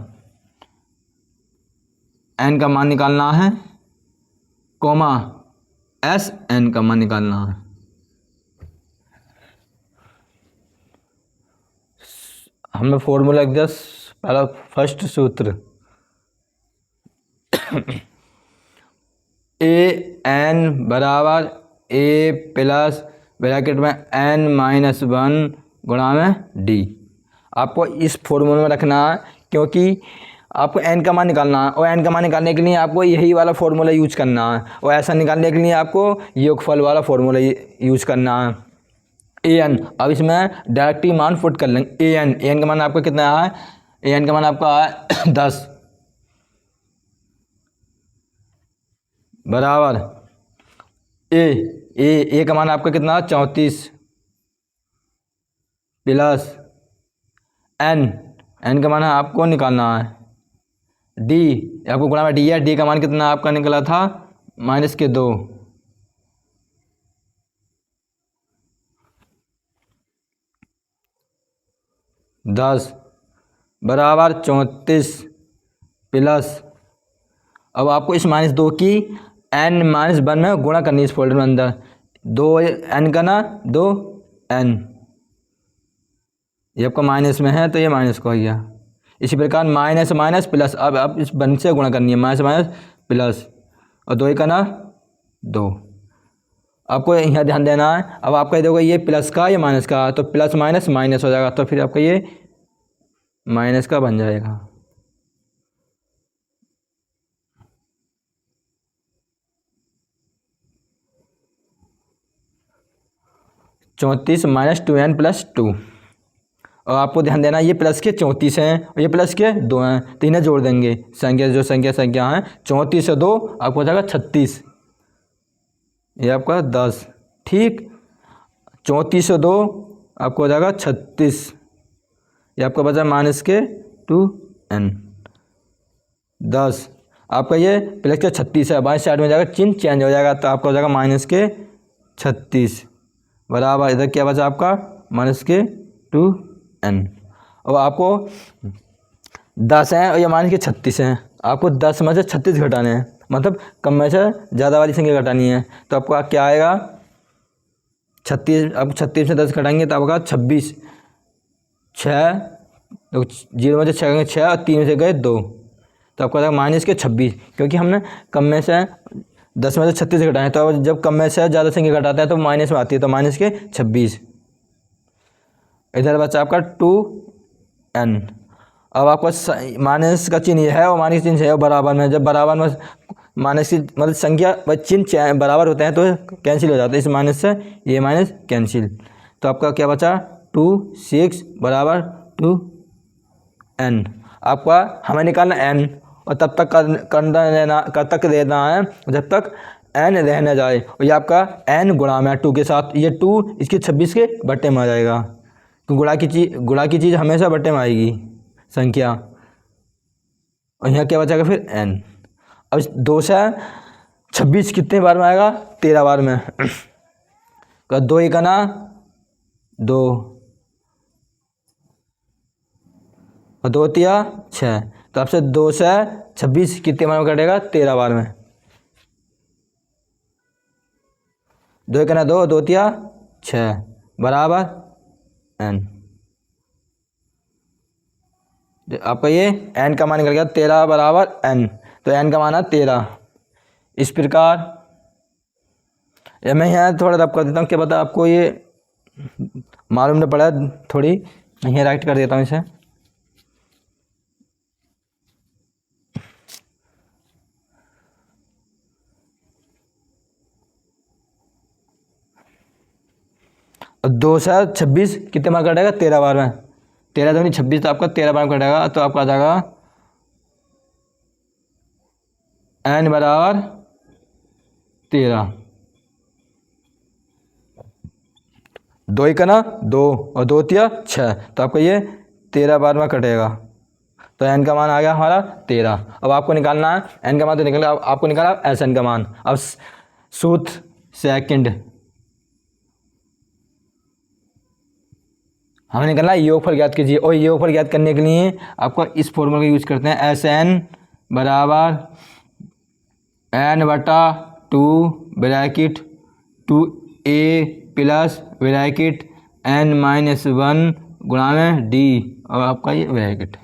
एन का मान निकालना है, कोमा एस एन का मान निकालना है। हमें फॉर्मूला लिख दिया पहला, फर्स्ट सूत्र ए एन बराबर ए प्लस ब्रैकेट में एन माइनस 1 गुणा में डी। आपको इस फॉर्मूले में रखना है, क्योंकि आपको एन का मान निकालना है, और एन का मान निकालने के लिए आपको यही वाला फॉर्मूला यूज करना है, और ऐसा निकालने के लिए आपको योगफल वाला फॉर्मूला यूज करना है। ए एन, अब इसमें डायरेक्ट ही मान पुट कर लेंगे। ए एन का मान आपका कितना है, ए एन का मान आपका है 10 बराबर ए का मान आपका कितना है 34 प्लस एन का मान है आपको निकालना है डी, आपको गुणा में डी है, डी का मान कितना आपका निकला था माइनस के 2 10 बराबर 34 प्लस, अब आपको इस माइनस 2 की एन माइनस 1 में गुणा करनी है इस फोल्डर में अंदर, 2 एन का ना 2 एन, ये आपका माइनस में है तो ये माइनस को हो गया। इसी प्रकार माइनस माइनस प्लस, अब इस 1 से गुणा करनी है, माइनस माइनस प्लस, और 2 का ना 2। आपको यहाँ ध्यान देना है, अब आपका देखो ये प्लस का या माइनस का, तो प्लस माइनस माइनस हो जाएगा, तो फिर आपका ये माइनस का बन जाएगा। चौंतीस माइनस 2n प्लस 2, और आपको ध्यान देना ये प्लस के 34 हैं और ये प्लस के 2 हैं, तो इन्हें जोड़ देंगे। संख्या हैं 34 से 2 आपको हो जाएगा 36, ये आपका 10। ठीक, 34 से 2 आपको हो जाएगा 36, ये आपका बचा माइनस के 2n 10। आपका ये प्लस के 36 है, बाईं साइड में जाएगा चिन्ह चेंज हो जाएगा, तो आपका हो जाएगा माइनस के 36 बराबर, इधर क्या बचा आपका माइनस के 2n। और आपको 10 हैं और ये माइनस के 36 हैं, आपको 10 में से 36 घटाने हैं, मतलब कम में से ज़्यादा वाली संख्या घटानी है। तो आपका क्या आएगा 36, अब 36 में 10 घटाएंगे तो आपका 26 6, तो 0 में से 6 गए 6 और 3 में से गए 2, तो आपको आ जाएगा माइनस के 26, क्योंकि हमने कम में से 10 में से 36 घटाए, तो अब जब कम में से ज़्यादा संख्या घटाते हैं तो माइनस में आती है, तो माइनस के 26। इधर बचा आपका 2n। अब आपका माइनस का चिन्ह यह है और माइनस चिन्ह है बराबर में, जब बराबर में माइनस की मतलब संख्या व चिन्ह बराबर होते हैं तो कैंसिल हो जाता है, इस माइनस से ये माइनस कैंसिल, तो आपका क्या बचा 2 6 बराबर 2n। आपका हमें निकालना n और तब तक करना रहना कब तक रहना है जब तक n रहना जाए, और ये आपका n गुणा में 2 के साथ, ये 2 इसके 26 के बट्टे में आ जाएगा, तो गुणा की चीज़ हमेशा बट्टे में आएगी संख्या, और यहाँ क्या बचेगा फिर n। अब 2 से 26 कितने बार में आएगा 13 बार में, 2 1 ना 2 और 2 तिया 6, तो आपसे 2 से 26 कितने बार में कटेगा 13 बार में, 2 1 ना 2 2 तिया 6 बराबर n। आपका ये n का मान निकल गया 13 बराबर n, तो n का मान है 13। इस प्रकार मैं यहाँ थोड़ा रब कर देता हूँ, क्या पता आपको ये मालूम न पड़ा, थोड़ी यहाँ राइट कर देता हूँ इसे। और 2 से 26 कितने बार कटेगा 13 बार में, 13 दूनी 26, तो आपका 13 बार में कटेगा, तो आपका आ जाएगा n बराबर 13। 2 1 ना 2 और 2 तिया 6, तो आपका ये 13 बार में कटेगा, तो n का मान आ गया हमारा 13। अब आपको निकालना है n का मान, तो निकल गया, आपको निकाला SN का मान। अब सूत्र सेकंड हमें निकलना है योगफल ज्ञात कीजिए, और योगफल ज्ञात करने के लिए आपको इस फॉर्मूला का यूज करते हैं, SN बराबर n बटा 2 bracket 2a plus bracket n minus 1 गुणा में d, और आपका ये ब्रैकेट।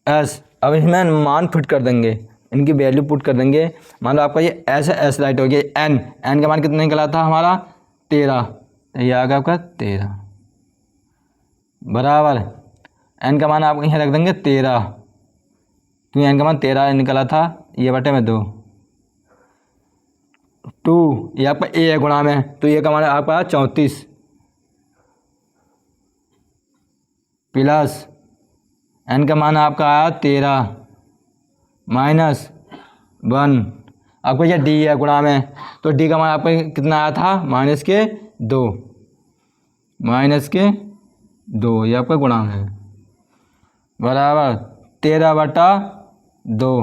एस, अब इसमें मान फिट कर देंगे, इनकी वैल्यू पुट कर देंगे। मान लो आपका ये ऐसे एस राइट हो गया, एन का मान कितना निकला था हमारा 13, ये आ गया आपका 13 बराबर एन का मान आप यहाँ रख देंगे 13, क्योंकि एन का मान 13 निकला था, ये बटे में 2 ये आपका ए है गुणा में, तो ये का मान आपका 34 प्लस एन का मान आपका आया 13 माइनस 1, आपको ये डी है गुणा में, तो डी का मान आपका कितना आया था माइनस के 2 ये आपका गुणा में बराबर 13 बटा 2।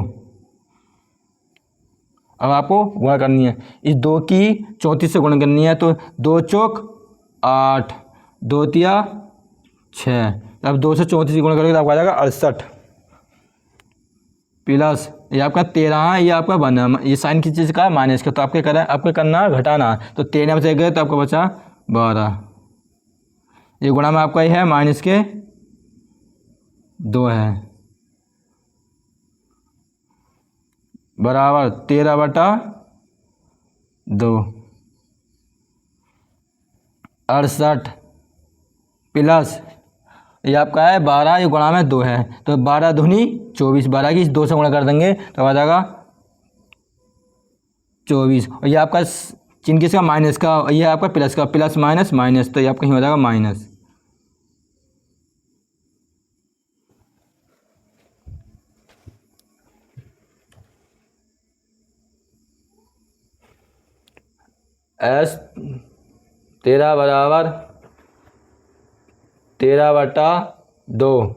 अब आपको गुणा करनी है, इस 2 की 34 से गुणा करनी है, तो 2 चौक 8 2 तिया 6, अब 2 से 34 गुणा करोगे तो आपको आ जाएगा 68 प्लस ये आपका 13 है, ये आपका 1 है, ये साइन की चीज़ का माइनस का, तो आपको करना है घटाना, तो 13 में से गए तो आपको बचा 12, ये गुणा में आपका ये है माइनस के 2 है बराबर 13 बटा 2 68 प्लस ये आपका है 12, ये गुणा में 2 है, तो 12 दूनी 24, 12 की 2 से गुणा कर देंगे तो आ जाएगा 24, और ये आपका चिन्ह किसका माइनस का, ये आपका प्लस का, प्लस माइनस माइनस, तो ये आपका ही हो जाएगा माइनस। एस 13 बराबर 13 बटा 2,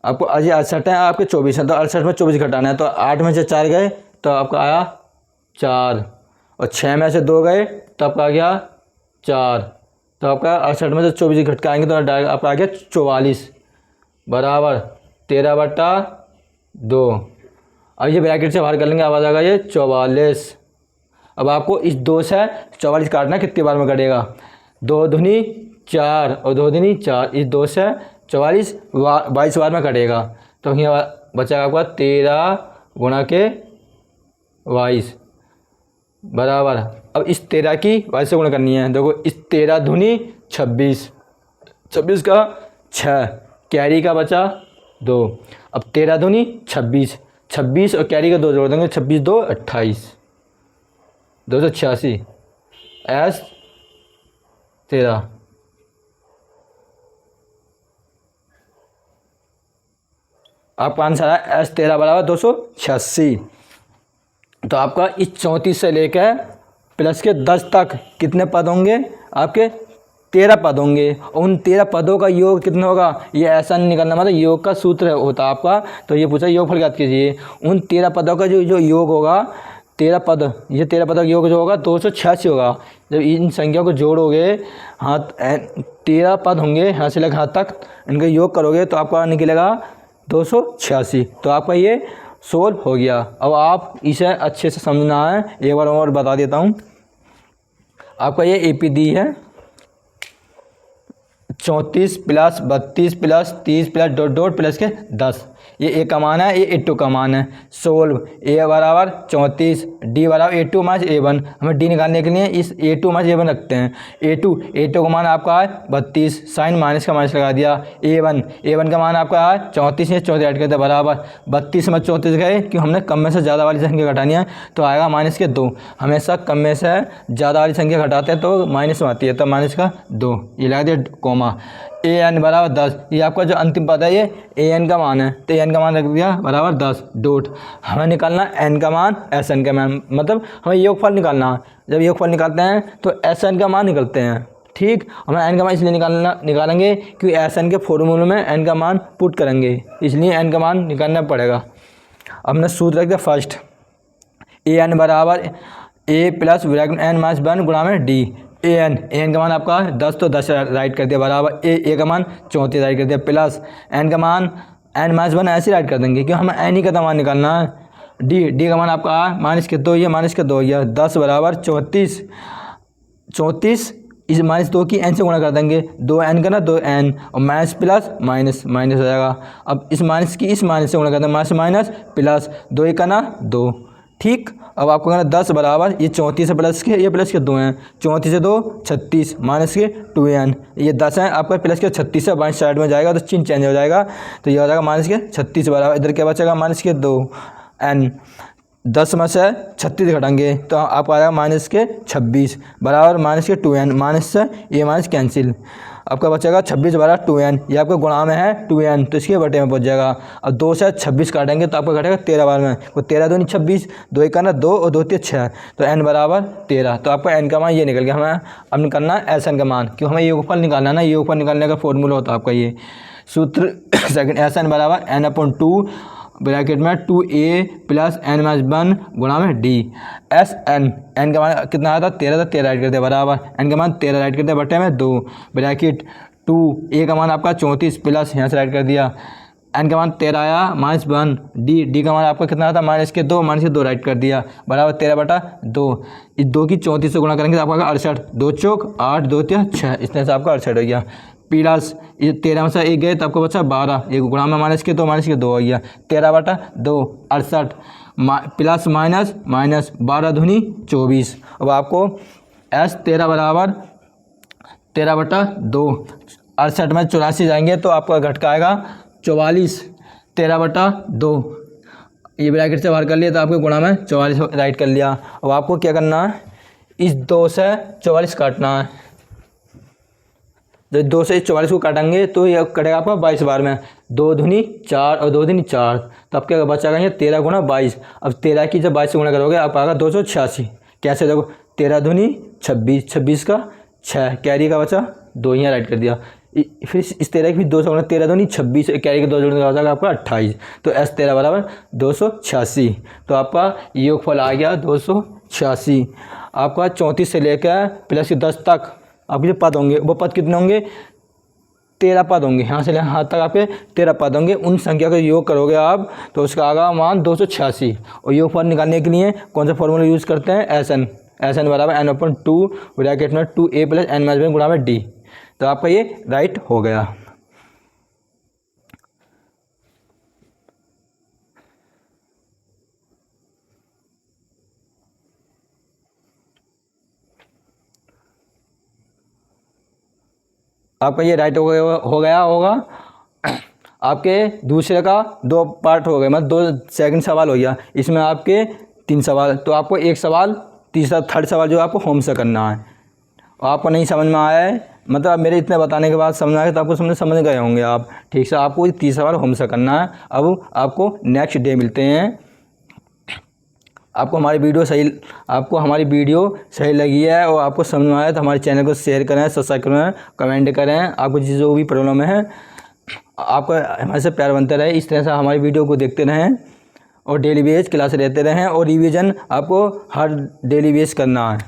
आपको आज 68 है, आपके 24 है, तो 68 में 24 घटाना है, तो 8 में से 4 गए तो आपका आया 4, और 6 में से 2 गए तो आपका आ गया 4, तो आपका 68 में से 24 घट के आएंगे तो डायरेक्ट आपका आ गया 44 बराबर 13/2। अब ये ब्रैकेट से बाहर कर लेंगे, अब आ जाएगा ये 44। अब आपको इस 2 से 44 काटना कितनी बार में कटेगा, 2 दूनी 4 और 2 दूनी 4, इस 2 से 44 22 बार में कटेगा। तो यहाँ बचा आपका 13 गुणा के 22 बराबर। अब इस 13 की 22 से गुणा करनी है। देखो इस 13 दूनी 26, 26 का 6, कैरी का बचा 2। अब 13 दूनी 26, 26 और कैरी का 2 जोड़ देंगे, 26 2 28, 286 एस 13। आपका आंसर है एस 13 बराबर 286। तो आपका इस 34 से लेकर प्लस के 10 तक कितने पद होंगे, आपके 13 पद होंगे। और उन 13 पदों का योग कितना होगा, ये ऐसा नहीं निकलना, मतलब योग का सूत्र होता आपका। तो ये पूछा योगफल ज्ञात कीजिए। उन 13 पदों का जो योग होगा, 13 पद, ये 13 पदों का योग जो होगा 286 होगा। जब इन संख्याओं को जोड़ोगे, हाँ 13 पद होंगे यहाँ से लेकर यहाँ तक, इनका योग करोगे तो आपका निकलेगा 286। तो आपका ये सोल्व हो गया। अब आप इसे अच्छे से समझना है, एक बार और बता देता हूँ। आपका ये AP दी है 34 plus 32 plus 30 plus dot dot plus के 10, ये A का मान है, ये A2 का मान है। सोल्व A बराबर 34, D बराबर A2 माइनस A1। हमें D निकालने के लिए इस A2 माइनस A1 रखते हैं। A2 का मान आपका है 32, साइन माइनस का माइनस लगा दिया। A1 का मान आपका है 34, 34 ऐड करते बराबर 32 में 34 गए, क्यों हमने कम में से ज़्यादा वाली संख्या घटानी है, तो आएगा माइनस के 2। हमेशा कम में से ज़्यादा वाली संख्या घटाते हैं तो माइनस में आती है, तो माइनस का 2 ये लगा दिया कोमा। AN बराबर 10, ये आपका जो अंतिम पद है ये AN का मान है, तो AN का मान रख दिया बराबर 10 डॉट। हमें निकालना N का मान SN का मान, मतलब हमें योगफल निकालना। जब योगफल निकालते हैं तो SN का मान निकलते हैं, ठीक। हमें N का मान इसलिए निकालेंगे क्योंकि SN के फॉर्मूले में N का मान पुट करेंगे, इसलिए N का मान निकालना पड़ेगा। अब हमने सूत्र रख दिया फर्स्ट, AN बराबर A plus bracket N minus 1 गुणा में D। AN का मान आपका 10, तो 10 राइट कर दिया बराबर A का मान 34 राइट कर दिया, प्लस N का मान N माइनस 1 ऐसे राइट कर देंगे क्योंकि हमें N ही का मान निकालना है। D का मान आपका माइनस के 2, ये माइनस के 2, ये 10 बराबर 34 इस माइनस 2 की N से गुणा कर देंगे, 2N का ना 2N और माइनस प्लस माइनस माइनस हो जाएगा। अब इस माइनस की इस माइनस से गुणा कर देंगे, माइनस माइनस प्लस 2 का ना 2, ठीक। अब आपको कहना 10 बराबर ये 34 से प्लस के, ये प्लस के 2 हैं, 34 से 2 36 माइनस के 2N, ये 10 है आपका प्लस के 36 से 22 साइड में जाएगा तो चिन्ह चेंज हो जाएगा, तो ये हो जाएगा माइनस के 36 बराबर इधर क्या बचेगा माइनस के 2N। 10 में से 36 घटाएंगे तो आपको आएगा माइनस के 26 बराबर माइनस के 2N, माइनस से ये माइनस कैंसिल, आपका बचेगा 26 बराबर 2N, ये आपका गुणा में है 2N तो इसके बटे में पहुंच जाएगा। अब 2 से 26 काटेंगे तो आपका घटेगा 13 बार में, तो 13 दूनी 26, 2 का ना 2 और 2 3 6, तो N बराबर 13। तो आपका N का मान ये निकल गया। हमें अब निकालना है SN का मान, क्यों हमें योगफल निकालना है ना, योगफल निकालने का फॉर्मूला होता है आपका ये सूत्र सेकंड, SN बराबर N/2 ब्रैकेट में 2A प्लस N माइनस 1 गुणा में D। N का मान कितना आया था 13, था 13 राइट कर दिया बराबर N का मान 13 राइट कर दिया बटे में 2 ब्रैकेट 2A का मान आपका 34 प्लस यहाँ से राइट कर दिया, N का मान 13 आया माइनस 1, D का मान आपका कितना आया था माइनस के 2 राइट कर दिया बराबर 13/2। इस 2 की 34 से गुणा करेंगे तो आपका 68, 2 चौक 8, 2 3 6, इस तरह से आपका 68 हो गया। प्लस ये 13 में से 1 गए तो आपको बचा 12, ये गुणा में माइनस के 2 हो गया 13/2 68 प्लस माइनस माइनस 12 दूनी 24। अब आपको S13 बराबर 13/2, 68 में 84 जाएंगे तो आपका घटका आएगा 44, 13/2 ये ब्रैकेट से बाहर कर लिया तो आपको गुणा में 44 राइट कर लिया। अब आपको क्या करना है, इस 2 से 44 काटना है। जब 2 से 44 को काटेंगे तो ये कटेगा आपका 22 बार में, 2 दूनी 4 और 2 दूनी 4, तो अब क्या बचाएगा ये 13 गुणा 22। अब 13 की जब 22 से गुणा करोगे आप आएगा 286। कैसे देखो 13 दूनी 26, 26 का 6, कैरी का बचा 2 यहाँ राइट कर दिया। फिर इस 13 की भी 2 से गुणा, 13 दूनी 26, कैरी के 2 जोड़ने का हो जाएगा आपका 28, तो S13 बराबर 286। तो आपका योगफल आ गया 286। आपका 34 से लेकर प्लस के 10 तक आपके जो पद होंगे वो पद कितने होंगे, 13 पद होंगे। यहाँ से यहाँ तक आपके 13 पद होंगे। उन संख्या का योग करोगे आप तो उसका आगा मान 286। और योगफल निकालने के लिए कौन सा फॉर्मूला यूज़ करते हैं, एस एन बराबर n/2 ब्रैकेट में 2a + n - गुणा में d। तो आपका ये राइट हो गया। आपका ये राइट हो गया होगा। आपके दूसरे का 2 पार्ट हो गए, मतलब 2 सेकंड सवाल हो गया। इसमें आपके 3 सवाल, तो आपको एक सवाल तीसरा थर्ड सवाल जो आपको होम से करना है। आपको नहीं समझ में आया है, मतलब मेरे इतने बताने के बाद समझ आया तो आपको समझ गए होंगे आप, ठीक से। आपको 30 सवाल होम से करना है। अब आपको नेक्स्ट डे मिलते हैं। आपको हमारी वीडियो सही लगी है और आपको समझ में आया तो हमारे चैनल को शेयर करें, सब्सक्राइब करें, कमेंट करें। आपको जो भी प्रॉब्लम है आपका हमारे से प्यार बनते रहे। इस तरह से हमारी वीडियो को देखते रहें और डेली बेस क्लास लेते रहें और रिवीजन आपको हर डेली बेस करना है।